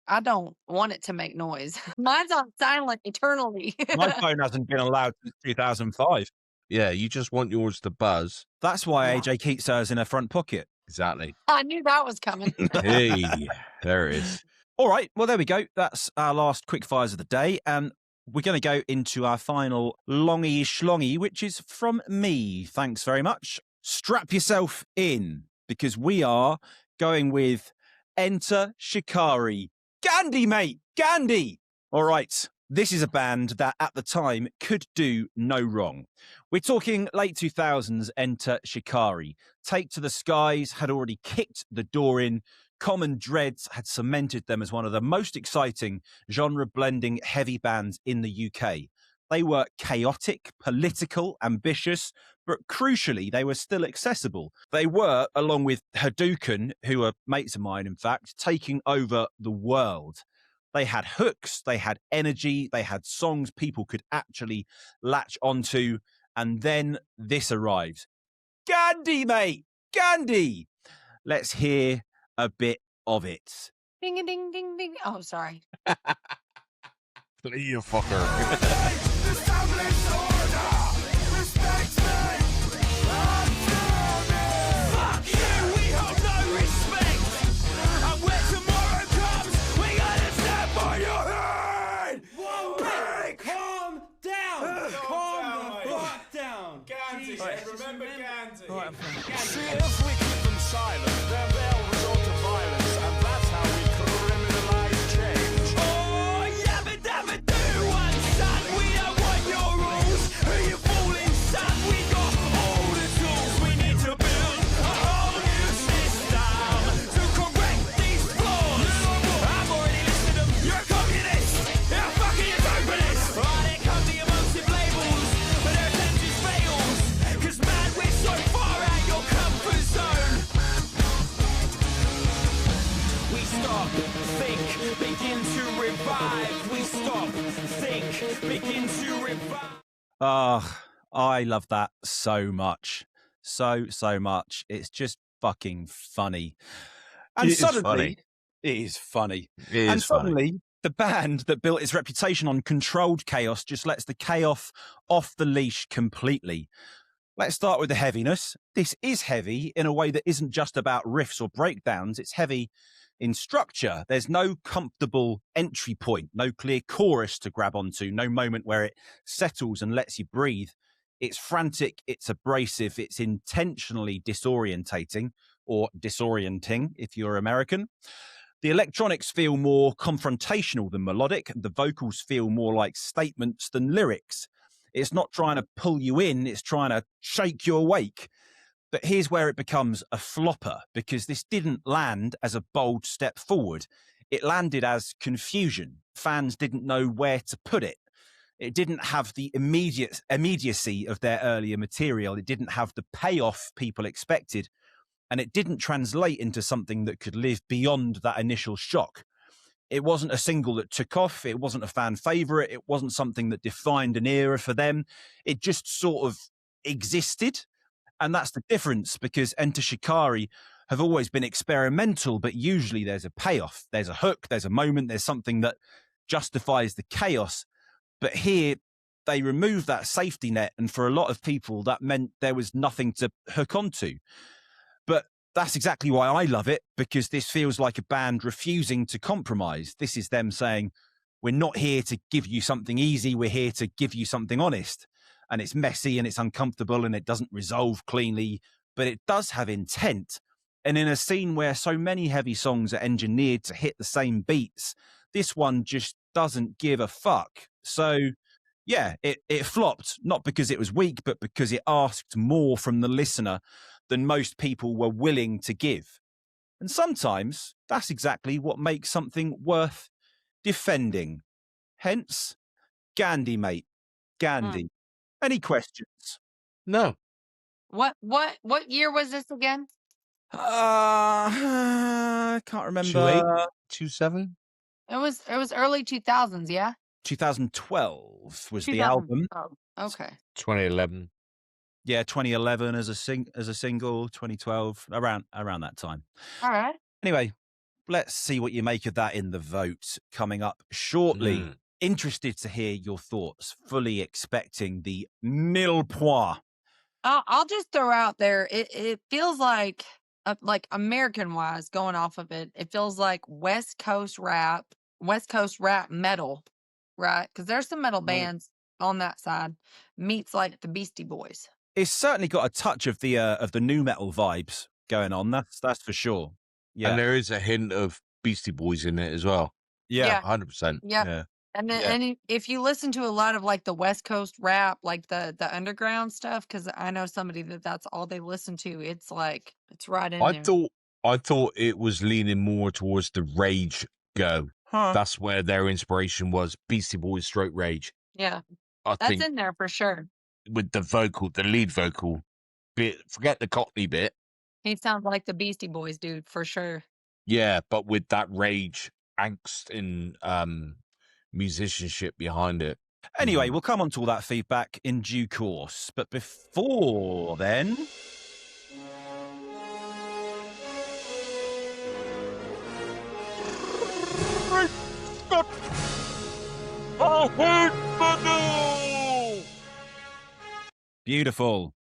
want it to make noise. Mine's on silent eternally. My phone hasn't been allowed since 2005. yeah, you just want yours to buzz. That's why Yeah. AJ keeps hers in her front pocket. Exactly. I knew that was coming. Hey, there it is. All right, well, there we go. That's our last quick fires of the day. And we're going to go into our final longy schlongy, which is from me. Thanks very much. Strap yourself in, because we are going with Enter Shikari. Gandhi, mate, Gandhi. All right, this is a band that at the time could do no wrong. We're talking late 2000s Enter Shikari. Take to the Skies had already kicked the door in. Common Dreads had cemented them as one of the most exciting genre-blending heavy bands in the UK. They were chaotic, political, ambitious, but crucially, they were still accessible. They were, along with Hadouken, who are mates of mine, in fact, taking over the world. They had hooks, they had energy, they had songs people could actually latch onto, and then this arrived. Gandhi, mate! Gandhi! Let's hear a bit of it. Ding a ding ding ding. Oh, sorry. You fucker. Establish order. Respect me. Fuck you. We have no respect. And when tomorrow comes, we gotta stand by your head. Whoa, calm down. Calm the fuck down. Gandhi, remember Gandhi. See, if we keep them silent, then they'll resort to violence, and that's how we criminalize change. Oh, yabba dabba do one, son. We don't want your rules. Who you fooling, son? We got all the tools. We need to build a whole new system to correct these flaws. I've already listed them. You're a communist. How fucking you open this? Oh, there come the emotive labels, but their attention fails. 'Cause man, we're so far out your comfort zone. We stop, think, begin to revive. We stop, think, begin to revive. I love that so much. So much. It's just fucking funny. And It is suddenly, funny. it is funny. It And is funny. suddenly, the band that built its reputation on controlled chaos just lets the chaos off the leash completely. Let's start with the heaviness. This is heavy in a way that isn't just about riffs or breakdowns. It's heavy in structure. There's no comfortable entry point, no clear chorus to grab onto, no moment where it settles and lets you breathe. It's frantic, it's abrasive, it's intentionally disorientating, or disorienting if you're American. The electronics feel more confrontational than melodic. The vocals feel more like statements than lyrics. It's not trying to pull you in, it's trying to shake you awake. But here's where it becomes a flopper, because this didn't land as a bold step forward. It landed as confusion. Fans didn't know where to put it. It didn't have the immediacy of their earlier material. It didn't have the payoff people expected. And it didn't translate into something that could live beyond that initial shock. It wasn't a single that took off. It wasn't a fan favorite. It wasn't something that defined an era for them. It just sort of existed. And that's the difference, because Enter Shikari have always been experimental, but usually there's a payoff. There's a hook, there's a moment, there's something that justifies the chaos. But here, they removed that safety net. And for a lot of people, that meant there was nothing to hook onto. But that's exactly why I love it, because this feels like a band refusing to compromise. This is them saying, we're not here to give you something easy. We're here to give you something honest. And it's messy and it's uncomfortable and it doesn't resolve cleanly, but it does have intent. And in a scene where so many heavy songs are engineered to hit the same beats, this one just doesn't give a fuck. So yeah, it flopped, not because it was weak, but because it asked more from the listener than most people were willing to give. And sometimes that's exactly what makes something worth defending. Hence, Gandhi, mate. Gandhi. Any questions? No. What year was this again? I can't remember. 28, 27? It was early 2000s, yeah? 2012 was the 2000. album. Oh, okay. 2011. Yeah, 2011 as a single, 2012, around that time. All right. Anyway, let's see what you make of that in the vote coming up shortly. Interested to hear your thoughts, fully expecting the nil point. I'll just throw out there, it feels like American wise, going off of it, it feels like West Coast rap metal, right? Because there's some metal bands on that side, meets like the Beastie Boys. It's certainly got a touch of the new metal vibes going on. That's for sure. Yeah, And there is a hint of Beastie Boys in it as well. Yeah. 100%. Yep. Yeah. And then, and if you listen to a lot of like the West Coast rap, like the underground stuff, because I know somebody that's all they listen to, it's like it's right in there. I thought it was leaning more towards the Rage go. Huh. That's where their inspiration was. Beastie Boys stroke Rage. Yeah, I that's think in there for sure. with the lead vocal bit, forget the Cockney bit. He sounds like the Beastie Boys dude for sure. Yeah, but with that Rage angst and musicianship behind it. Anyway, we'll come on to all that feedback in due course. But before then, Beautiful.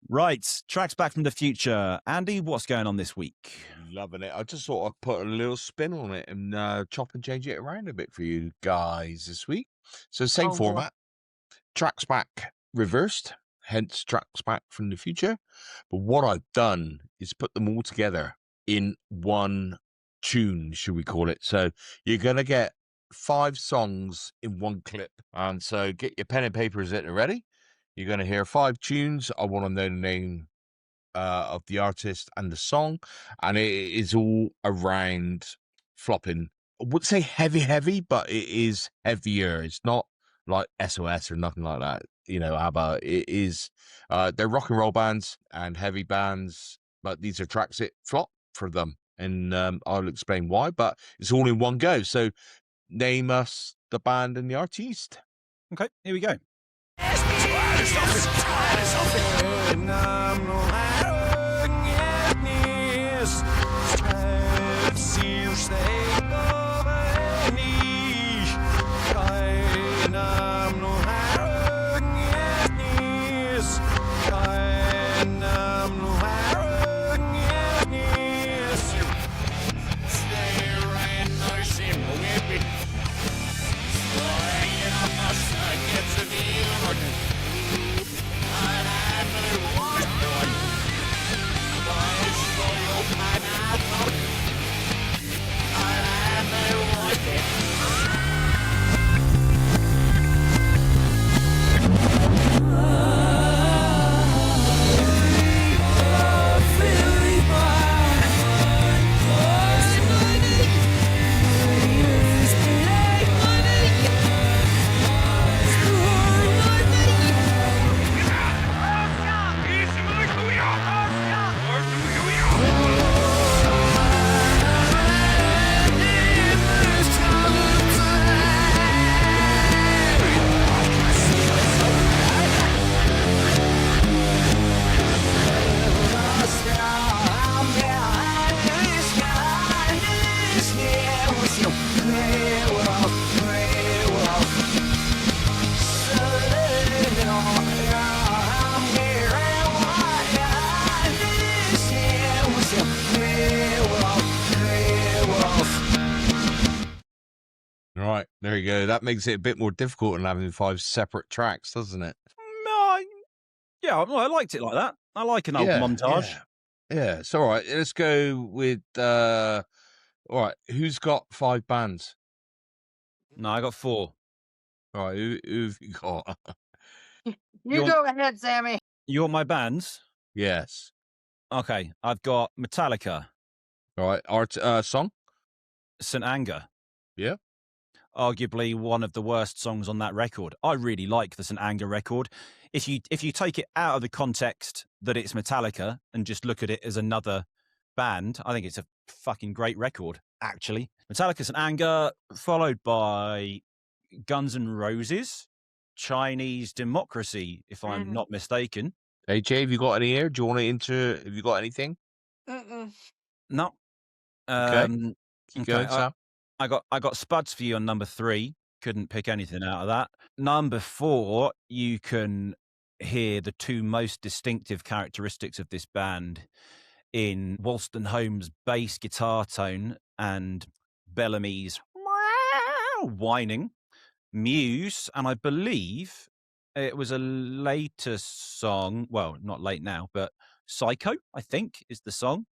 Right, tracks back from the future. Andy, what's going on this week? Loving it. I just thought I'd put a little spin on it and chop and change it around a bit for you guys this week. So same Oh, boy. format, tracks back reversed, hence tracks back from the future. But what I've done is put them all together in one tune, should we call it. So you're going to get 5 songs in one clip. And so get your pen and papers at the ready. You're going to hear 5 tunes. I want to know the name of the artist and the song, and it is all around flopping. I wouldn't say heavy, but it is heavier. It's not like SOS or nothing like that. You know, ABBA. It is. They're rock and roll bands and heavy bands, but these are tracks that flop for them, and I'll explain why. But it's all in one go. So name us the band and the artist. Okay, here we go. Right, there you go. That makes it a bit more difficult than having 5 separate tracks, doesn't it? Yeah, I liked it like that. I like an old montage. Yeah, it's all right. Let's go with all right, who's got 5 bands? No, I got 4. All right, who've you got? You go ahead, Sammy. You want my bands? Yes. Okay, I've got Metallica, All right, song? St. Anger. Yeah. Arguably one of the worst songs on that record. I really like the St. Anger record. If you take it out of the context that it's Metallica and just look at it as another band, I think it's a fucking great record, actually. Metallica, St. Anger, followed by Guns N' Roses, Chinese Democracy, if I'm not mistaken. Hey, Jay, have you got any here? Do you want to have you got anything? No. Okay. Keep going, Sam. I got Spuds for you on number 3. Couldn't pick anything out of that. Number 4, you can hear the 2 most distinctive characteristics of this band in Wolston Holmes' bass guitar tone and Bellamy's whining. Muse, and I believe it was a later song. Well, not late now, but Psycho, I think, is the song.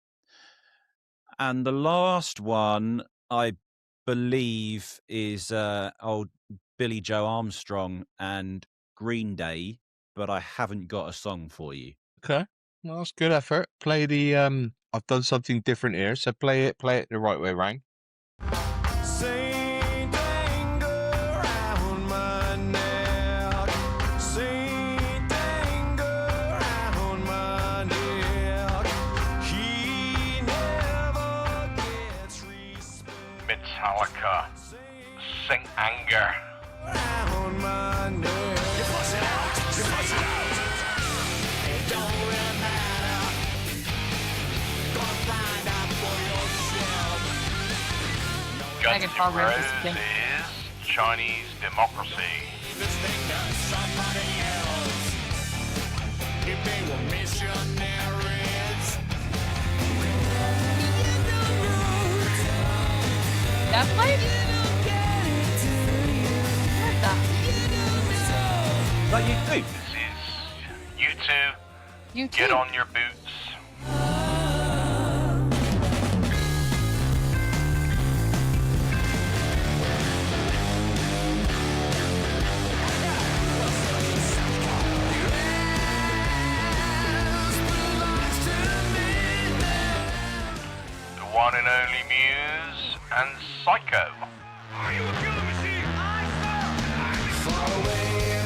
And the last one, I believe, is old Billy Joe Armstrong and Green Day, but I haven't got a song for you. Okay. Well, that's good effort. Play the I've done something different here, so play it the right way around. Saint Anger round my neck. Saint Anger round my neck. He never gets respect. Metallica, Saint Anger. Round my neck. You flush it out. You flush it out. It don't really matter. Gonna find out for yourself. Guns N' progress is Roses good. is Chinese Democracy. This thing to somebody else. If they were missionaries. That played? What Like you do. This is you two. the? You Get too. on your boots. The one and only Muse and Psycho. Are you a killer machine? Far away,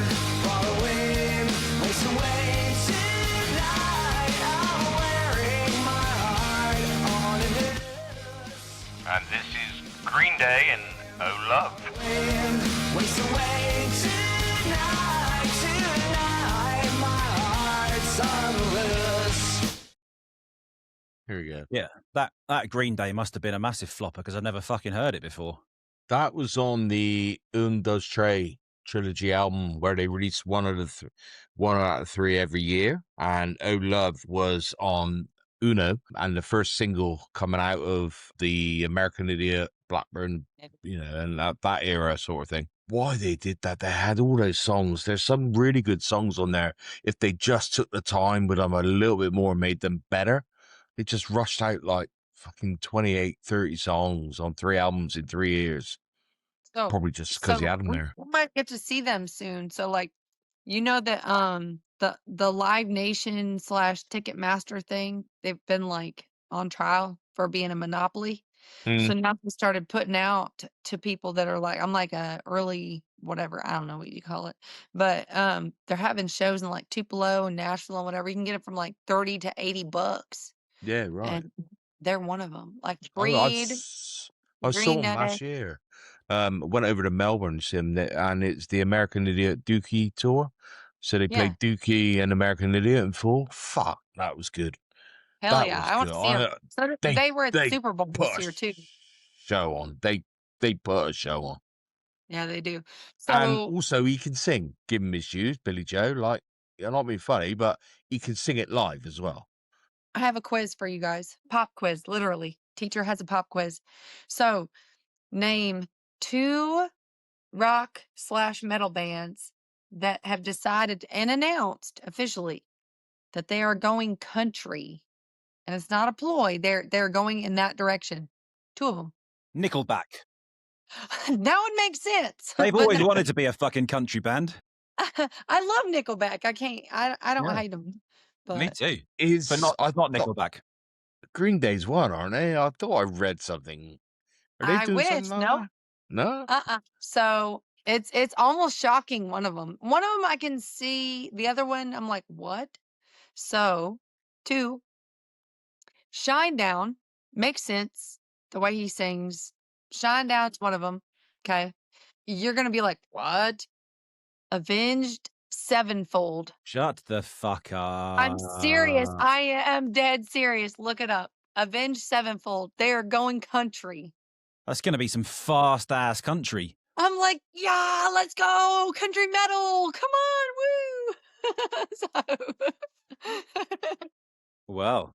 waste away tonight. I'm wearing my heart on a hill. And this is Green Day and Oh Love. Waste away tonight, my heart's on loose. Here we go. Yeah, that Green Day must have been a massive flopper because I've never fucking heard it before. That was on the Un Dos Tres trilogy album where they released one out of three every year, and Oh Love was on Uno, and the first single coming out of the American Idiot, Blackburn, and that era sort of thing. Why they did that? They had all those songs. There's some really good songs on there. If they just took the time with them a little bit more, made them better. They just rushed out like fucking 28, 30 songs on 3 albums in 3 years. So, Probably just because he so had them we there. might get to see them soon. So, like, you know that the Live Nation / Ticketmaster thing, they've been like on trial for being a monopoly. So now they started putting out to people that are like, I'm like a early whatever, I don't know what you call it, but they're having shows in like Tupelo and Nashville and whatever. You can get it from like $30 to $80, Yeah, right. and they're one of them. Like I Creed, saw Green him Day. last year. Went over to Melbourne to see him, and it's the American Idiot Dookie tour. So they Yeah, played Dookie and American Idiot in full. Fuck, that was good. hell That yeah, was I want good. to see them. So They they were at they Super Bowl put this a year too. show on. They put a show on. Yeah, they do. And So also he can sing. Give him his dues, Billy Joe. Like, you're not being funny, but he can sing it live as well. I have a quiz for you guys. Pop quiz, literally. Teacher has a pop quiz. So name 2 rock / metal bands that have decided and announced officially that they are going country. And it's not a ploy. They're going in that direction. 2 of them. Nickelback. That would make sense. They've But always no, wanted to be a fucking country band. I love Nickelback. I don't Yeah. hate them. Me But too. Is But not I thought Nickelback. Green Day's one, aren't they? I thought I read something. Are they I doing wish. something like Nope. that? No? So it's almost shocking. One of them I can see. The other one, I'm like, what? So 2, Shinedown makes sense. The way he sings, Shinedown's one of them. Okay, you're gonna be like, what? Avenged Sevenfold. Shut the fuck up. I'm serious. I am dead serious. Look it up. Avenged Sevenfold. They are going country. That's going to be some fast ass country. I'm like, yeah, let's go. Country metal. Come on. Woo. Well,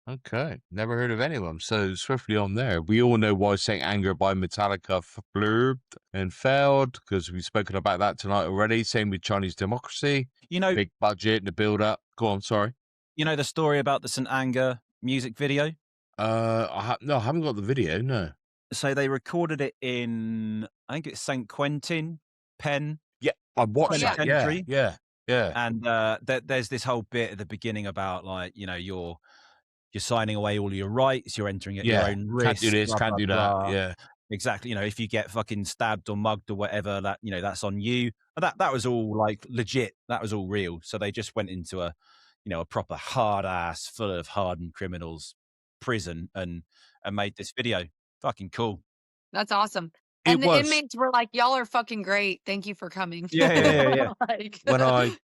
Okay. Never heard of anyone. So swiftly on there. We all know why Saint Anger by Metallica blurbed and failed, because we've spoken about that tonight already. Same with Chinese Democracy. you know, Big budget and the build up. Go on, sorry. you know the story about the St. Anger music video? No, I haven't got the video, no. So they recorded it in, I think it's St. Quentin, Penn. Yeah, I watched yeah. that. Yeah, Century. yeah, yeah. And there's this whole bit at the beginning about, like, you know, you're signing away all your rights, you're entering at your own risk. Can't do this, blah, can't blah, do that. blah. Yeah. Exactly. You know, if you get fucking stabbed or mugged or whatever, that, you know, that's on you. That was all like legit. That was all real. So they just went into a proper hard ass, full of hardened criminals prison and made this video. Fucking cool. That's awesome. It And the was. inmates were like, y'all are fucking great. Thank you for coming. Yeah. Like, When I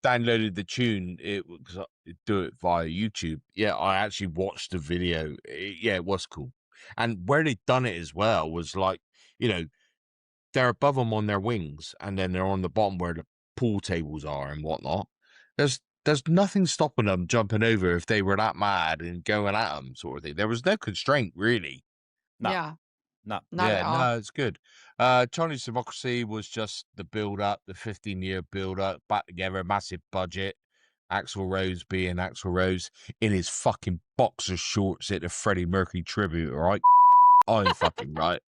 downloaded the tune, because I do it via YouTube. Yeah, I actually watched the video. It was cool. And where they'd done it as well was like you know, they're above them on their wings, and then they're on the bottom where the pool tables are and whatnot. There's nothing stopping them jumping over if they were that mad and going at them, sort of thing. There was no constraint, really. No. Yeah. No. Not at all. No, it's good. Chinese Democracy was just the build-up, the 15-year build-up, back together, massive budget. Axl Rose being Axl Rose in his fucking boxer shorts at the Freddie Mercury tribute, all right? I'm fucking right.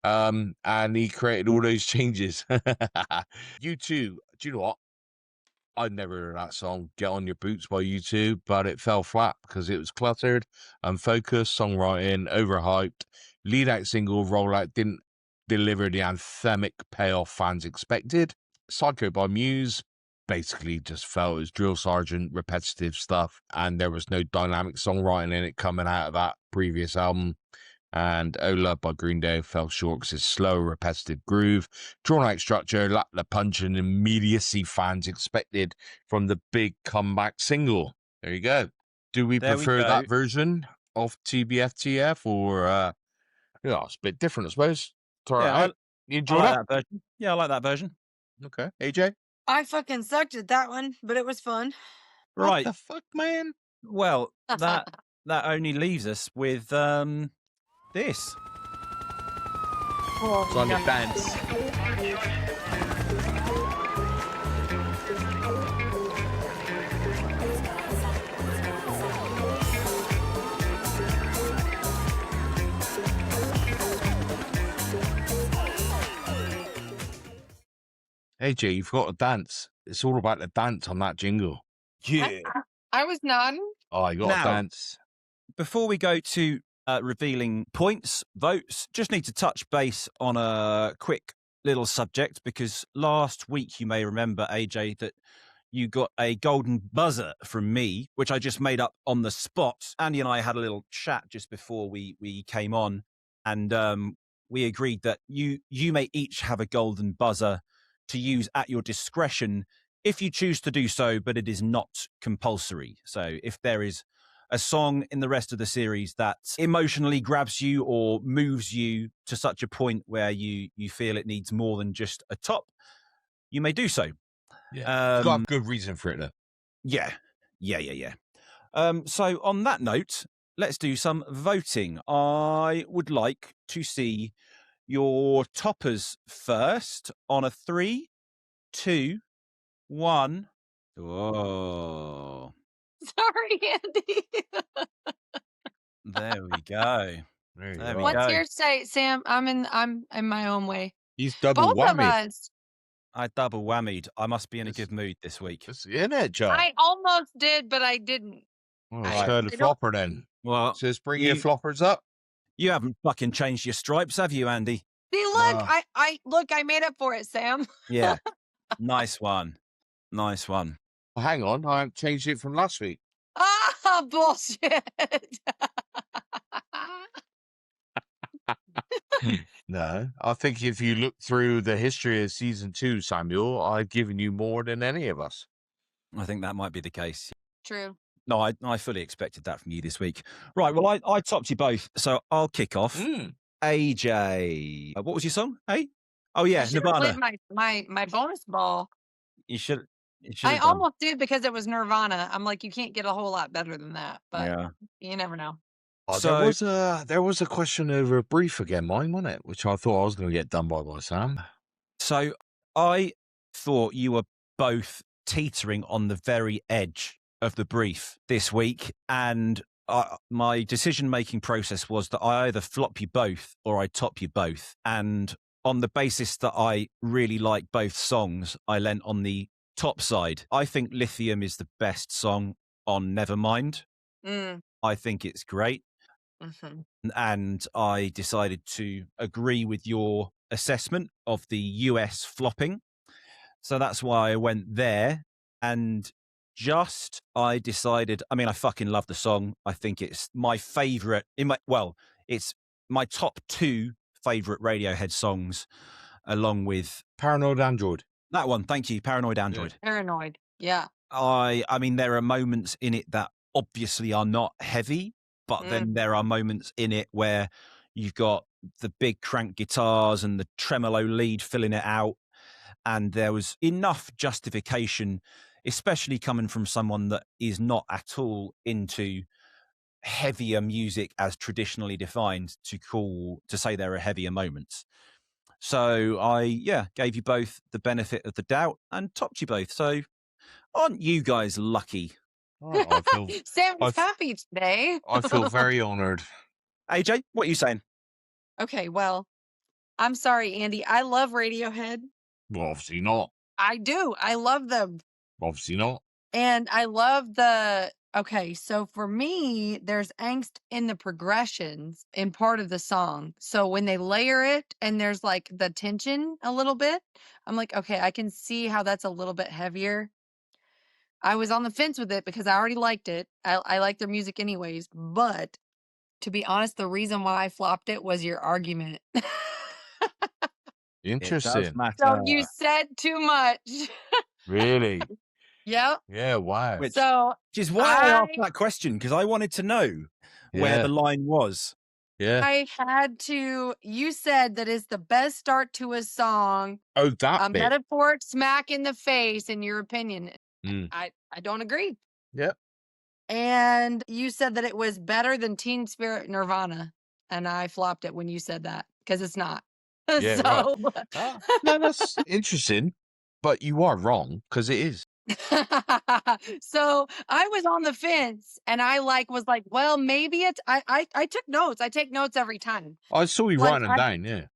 And he created all those changes. U2, do you know what? I'd never heard that song, Get On Your Boots by U2, but it fell flat because it was cluttered, unfocused, songwriting, overhyped. Lead out single rollout didn't deliver the anthemic payoff fans expected. Psycho by Muse basically just felt as drill sergeant, repetitive stuff, and there was no dynamic songwriting in it coming out of that previous album. And Oh Love by Green Day fell short because it's slow, repetitive groove, drawn out structure, lacked the punch and immediacy fans expected from the big comeback single. There you go. Do we There we prefer go. that version of TBFTF or, yeah, it's a bit different, I suppose. Try it out. You I enjoyed like that? that version. Yeah, I like that version. Okay. AJ? I fucking sucked at that one, but it was fun. What Right. the fuck, man? Well, that only leaves us with this. It's on the dance. AJ, you've got to dance. It's all about the dance on that jingle. Yeah. I was nodding. Oh, you got to Now- dance. Before we go to revealing points, votes, just need to touch base on a quick little subject because last week you may remember, AJ, that you got a golden buzzer from me, which I just made up on the spot. Andy and I had a little chat just before we came on, and we agreed that you may each have a golden buzzer to use at your discretion if you choose to do so, but it is not compulsory. So if there is a song in the rest of the series that emotionally grabs you or moves you to such a point where you feel it needs more than just a top, you may do so. Yeah. You've got a good reason for it, though. Yeah. So on that note, let's do some voting. I would like to see your toppers first on a 3, 2, 1. Oh, Sorry, Andy. there we go. There you There go. we What's go. your say, Sam? I'm in my own way. He's double Both of whammy. us. I double whammied. I must be in a Yes. good mood this week. It's in it, John. I almost did, but I didn't. Oh, I- so I the don't- flopper then. Well, Says bring your you- floppers up. you haven't fucking changed your stripes, have you, Andy? See, look, Ah. I made up for it, Sam. Yeah. Nice one. Nice one. Well, hang on, I haven't changed it from last week. Ah, bullshit. No, I think if you look through the history of season 2, Samuel, I've given you more than any of us. I think that might be the case. True. No, I fully expected that from you this week. Right, well, I topped you both, so I'll kick off. Mm. AJ, what was your song? Hey? Oh, yeah, I should've Nirvana. played my bonus ball. You should I have done. almost did because it was Nirvana. I'm like, you can't get a whole lot better than that, but Yeah. you never know. Oh, So- there was a question over a brief again, mine, wasn't it? Which I thought I was going to get done by Sam. So I thought you were both teetering on the very edge of the brief this week, and my decision-making process was that I either flop you both or I top you both. And on the basis that I really like both songs, I leant on the top side. I think Lithium is the best song on Nevermind. Mm. I think it's great. Mhm. And I decided to agree with your assessment of the US flopping. So that's why I went there. And just I decided, I mean, I fucking love the song. I think it's my favorite it's my top 2 favorite Radiohead songs, along with Paranoid Android. that one. Thank you, Paranoid Android. Paranoid. Yeah. I mean, there are moments in it that obviously are not heavy, but then there are moments in it where you've got the big crank guitars and the tremolo lead filling it out. And there was enough justification, especially coming from someone that is not at all into heavier music as traditionally defined, to say there are heavier moments. So I gave you both the benefit of the doubt and topped you both. So aren't you guys lucky? Oh, I feel Sam's happy today. I feel very honoured. AJ, what are you saying? Okay, well, I'm sorry, Andy. I love Radiohead. Well, obviously not. I do. I love them. Obviously not. And I love okay, so for me, there's angst in the progressions in part of the song. So when they layer it and there's like the tension a little bit, I'm like, okay, I can see how that's a little bit heavier. I was on the fence with it because I already liked it. I like their music anyways. But to be honest, the reason why I flopped it was your argument. Interesting. It does matter. So you said too much. Really? Yep. Yeah, wow. Which So is why I asked that question, because I wanted to know where the line was. Yeah. I had to. You said that is the best start to a song. Oh, that A bit. metaphoric smack in the face, in your opinion. Mm. I don't agree. Yep. And you said that it was better than Teen Spirit Nirvana, and I flopped it when you said that because it's not. Yeah, So right. No, that's interesting, but you are wrong because it is. so I was on the fence, and I was like, well, maybe it's. I took notes. I take notes every time. I saw you Like, writing them down. Yeah.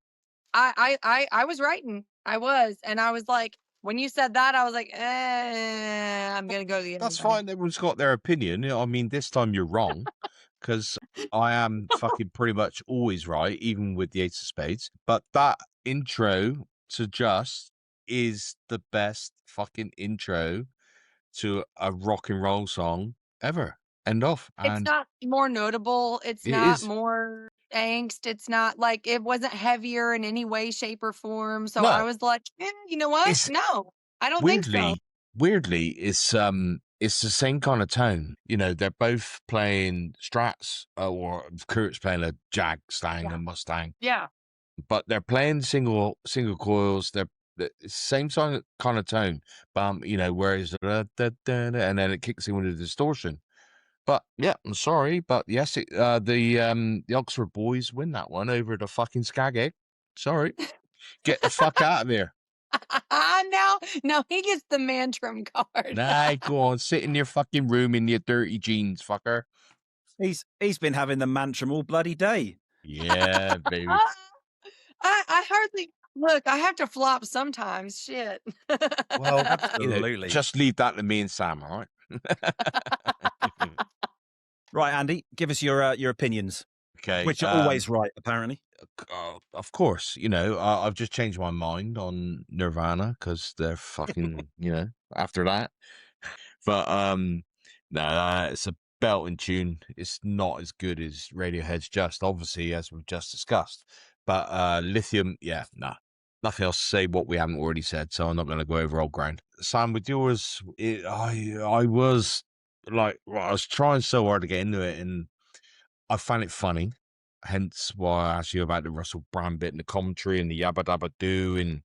I was writing. I was, and I was like, when you said that, I was like, I'm gonna go to the other That's guy. fine. Everyone's got their opinion. I mean, this time you're wrong because I am fucking pretty much always right, even with the Ace of Spades. But that intro to Just is the best fucking intro to a rock and roll song ever. End off. It's And not more notable. It's it not is. more angst. It's not like it wasn't heavier in any way, shape, or form. So No. I was like, you know what? It's No, I don't think so. Weirdly, it's the same kind of tone. You know, they're both playing Strats, or Kurt's playing a Jag Stang and Mustang. Yeah. But they're playing single coils. They're the same kind of tone. You know, whereas and then it kicks in with a distortion. But yeah, I'm sorry, but yes, the Oxford boys win that one over the fucking Skagig. Sorry, get the fuck out of here. Now he gets the Mantrim card. Nah, go on, sit in your fucking room in your dirty jeans, fucker. He's been having the Mantrim all bloody day. Yeah, baby. I hardly look. I have to flop sometimes. Shit. Well, absolutely. Just leave that to me and Sam, all right? Right, Andy, give us your opinions. Okay, Which are always right, apparently. Of course, you know, I've just changed my mind on Nirvana because they're fucking, you know, after that. But no, it's a belting tune. It's not as good as Radiohead's Just, obviously, as we've just discussed. But Lithium, yeah, nah. Nothing else to say what we haven't already said, so I'm not going to go over old ground. Sam, with yours, I was like, I was trying so hard to get into it, and I found it funny. Hence why I asked you about the Russell Brand bit and the commentary and the yabba dabba do, and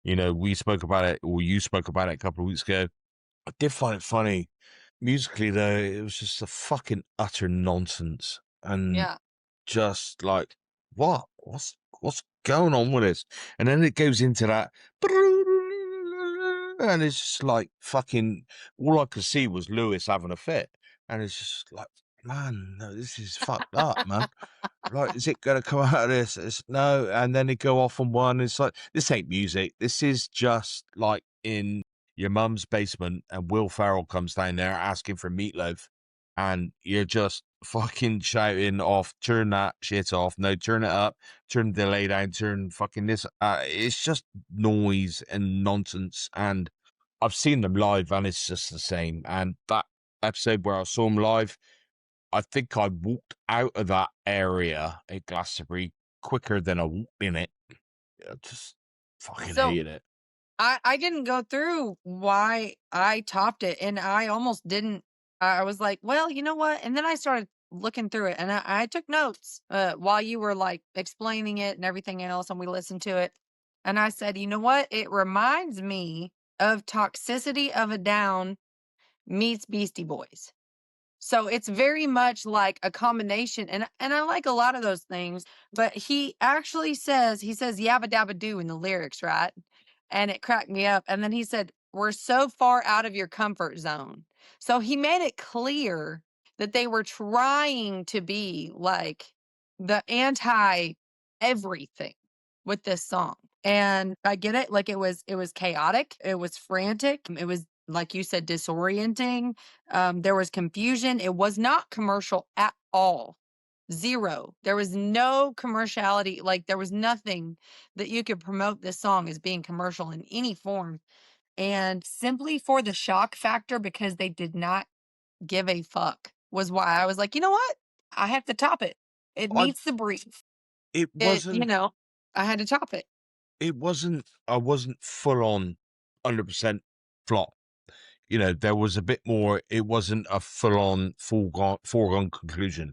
you know, we spoke about it, or you spoke about it a couple of weeks ago. I did find it funny. Musically, though, it was just a fucking utter nonsense, and just like, what's going on with this? And then it goes into that, and it's just like fucking. All I could see was Lewis having a fit, and it's just like, man, no, this is fucked up, man. Like, is it going to come out of this? No, and then it go off on one. It's like, this ain't music. This is just like in your mum's basement, and Will Ferrell comes down there asking for meatloaf, and you're just fucking shouting off, turn that shit off. No, turn it up, turn the delay down, turn fucking this. It's just noise and nonsense. And I've seen them live, and it's just the same. And that episode where I saw them live, I think I walked out of that area at Glastonbury quicker than I walked in it. I just fucking hated it. I didn't go through why I topped it, and I almost didn't. I was like, well, you know what? And then I started looking through it, and I took notes while you were like explaining it and everything else, and we listened to it. And I said, you know what? It reminds me of Toxicity of a Down meets Beastie Boys. So it's very much like a combination, and I like a lot of those things. But he says yabba dabba do in the lyrics, right? And it cracked me up. And then he said, "We're so far out of your comfort zone." So he made it clear that they were trying to be like the anti everything with this song. And I get it. Like it was chaotic. It was frantic. It was, like you said, disorienting. There was confusion. It was not commercial at all. Zero. There was no commerciality. Like there was nothing that you could promote this song as being commercial in any form. And simply for the shock factor, because they did not give a fuck, was why I was like, you know what? I have to top it. It I, meets the brief. it It, wasn't. I had to top it. It wasn't. I wasn't full on 100% flop. You know, there was a bit more. It wasn't a full on foregone conclusion.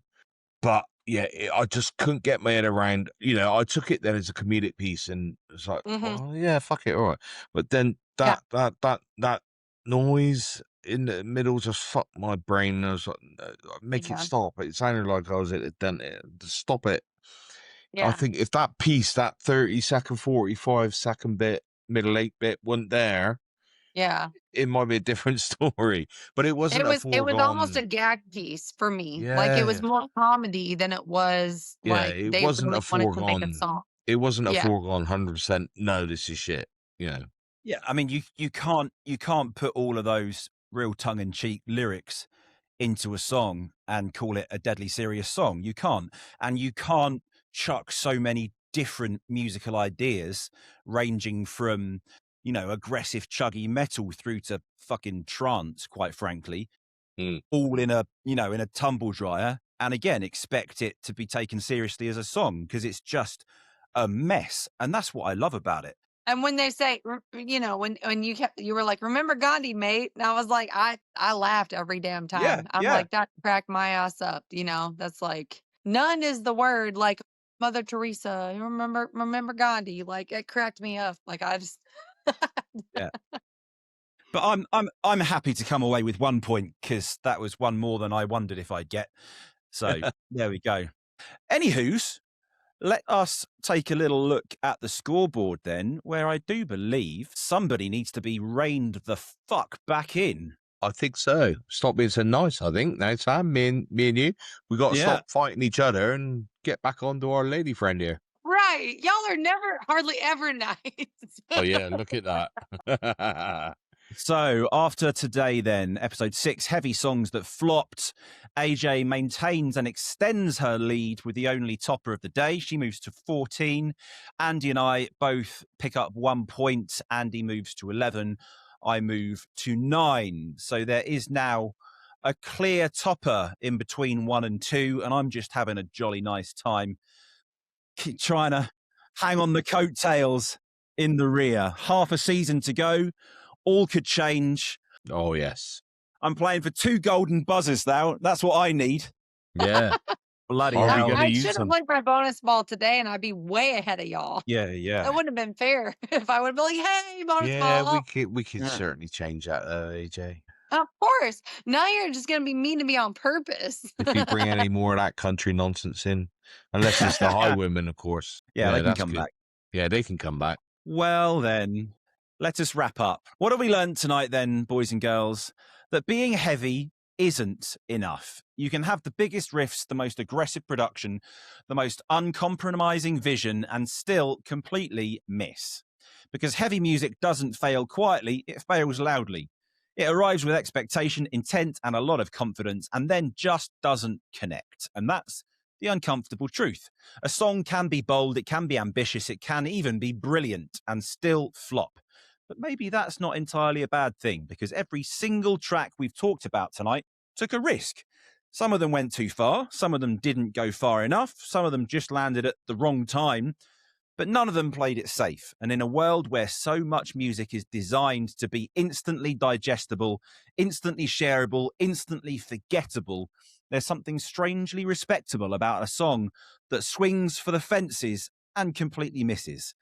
But yeah, I just couldn't get my head around. You know, I took it then as a comedic piece, and it's like, well, yeah, fuck it, all right. But then that noise in the middle just fucked my brain. I was like, make it stop. It sounded like I was at a dentist. Stop it. Yeah. I think if that piece, that 30-second, 45-second bit, middle 8 bit, wasn't there, Yeah. it might be a different story. But it wasn't It was almost a gag piece for me. Like it was more comedy than it was like it they wasn't really a wanted to make a foregone. song. It wasn't a Yeah. foregone 100%. No, this is shit. You know. Yeah, I mean, you can't put all of those real tongue-in-cheek lyrics into a song and call it a deadly serious song. You can't, and you can't chuck so many different musical ideas, ranging from, you know, aggressive chuggy metal through to fucking trance, quite frankly, all in a, you know, in a tumble dryer, and again expect it to be taken seriously as a song, because it's just a mess, and that's what I love about it. And when they say, you know, when you were like, "Remember Gandhi, mate?" And I was like, I laughed every damn time. Yeah, I'm yeah. like, that cracked my ass up. You know, that's like, none is the word. Like Mother Teresa, you remember Gandhi? Like it cracked me up. Like I just, Yeah. But I'm happy to come away with 1 point, because that was one more than I wondered if I'd get. So there we go. Anywho's, let us take a little look at the scoreboard then, where I do believe somebody needs to be reined the fuck back in. I think so. Stop being so nice, I think. Now, Sam, me and you, we got to stop fighting each other and get back onto our lady friend here. right? Y'all are never, hardly ever nice. Oh, yeah, look at that. So after today then, episode 6, heavy songs that flopped, AJ maintains and extends her lead with the only topper of the day. She moves to 14. Andy and I both pick up 1 point. Andy moves to 11. I move to 9. So there is now a clear topper in between 1 and 2, and I'm just having a jolly nice time keep trying to hang on the coattails in the rear. Half a season to go. All could change. Oh, yes. I'm playing for 2 golden buzzers now. That's what I need. Yeah. Bloody Are we hell. gonna I use should have them? played my bonus ball today, and I'd be way ahead of y'all. Yeah. That wouldn't have been fair if I would have been like, "Hey, bonus Yeah, ball." we could certainly change that, AJ. Of course. Now you're just gonna be mean to me on purpose. If you bring any more of that country nonsense in, unless it's the highwaymen, of course. Yeah, they can that's come good. back. Yeah, they can come back. Well, then, let us wrap up. What have we learned tonight, then, boys and girls? That being heavy isn't enough. You can have the biggest riffs, the most aggressive production, the most uncompromising vision, and still completely miss. Because heavy music doesn't fail quietly, it fails loudly. It arrives with expectation, intent, and a lot of confidence, and then just doesn't connect. And that's the uncomfortable truth. A song can be bold, it can be ambitious, it can even be brilliant, and still flop. But maybe that's not entirely a bad thing, because every single track we've talked about tonight took a risk. Some of them went too far, some of them didn't go far enough, some of them just landed at the wrong time, but none of them played it safe. And in a world where so much music is designed to be instantly digestible, instantly shareable, instantly forgettable, there's something strangely respectable about a song that swings for the fences and completely misses.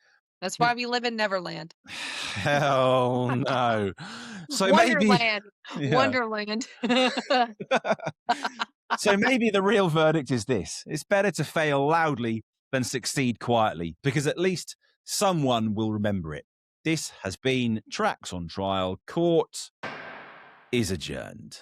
That's why we live in Neverland. Hell no. So Wonderland. Yeah. Wonderland. So maybe the real verdict is this. It's better to fail loudly than succeed quietly, because at least someone will remember it. This has been Tracks on Trial. Court is adjourned.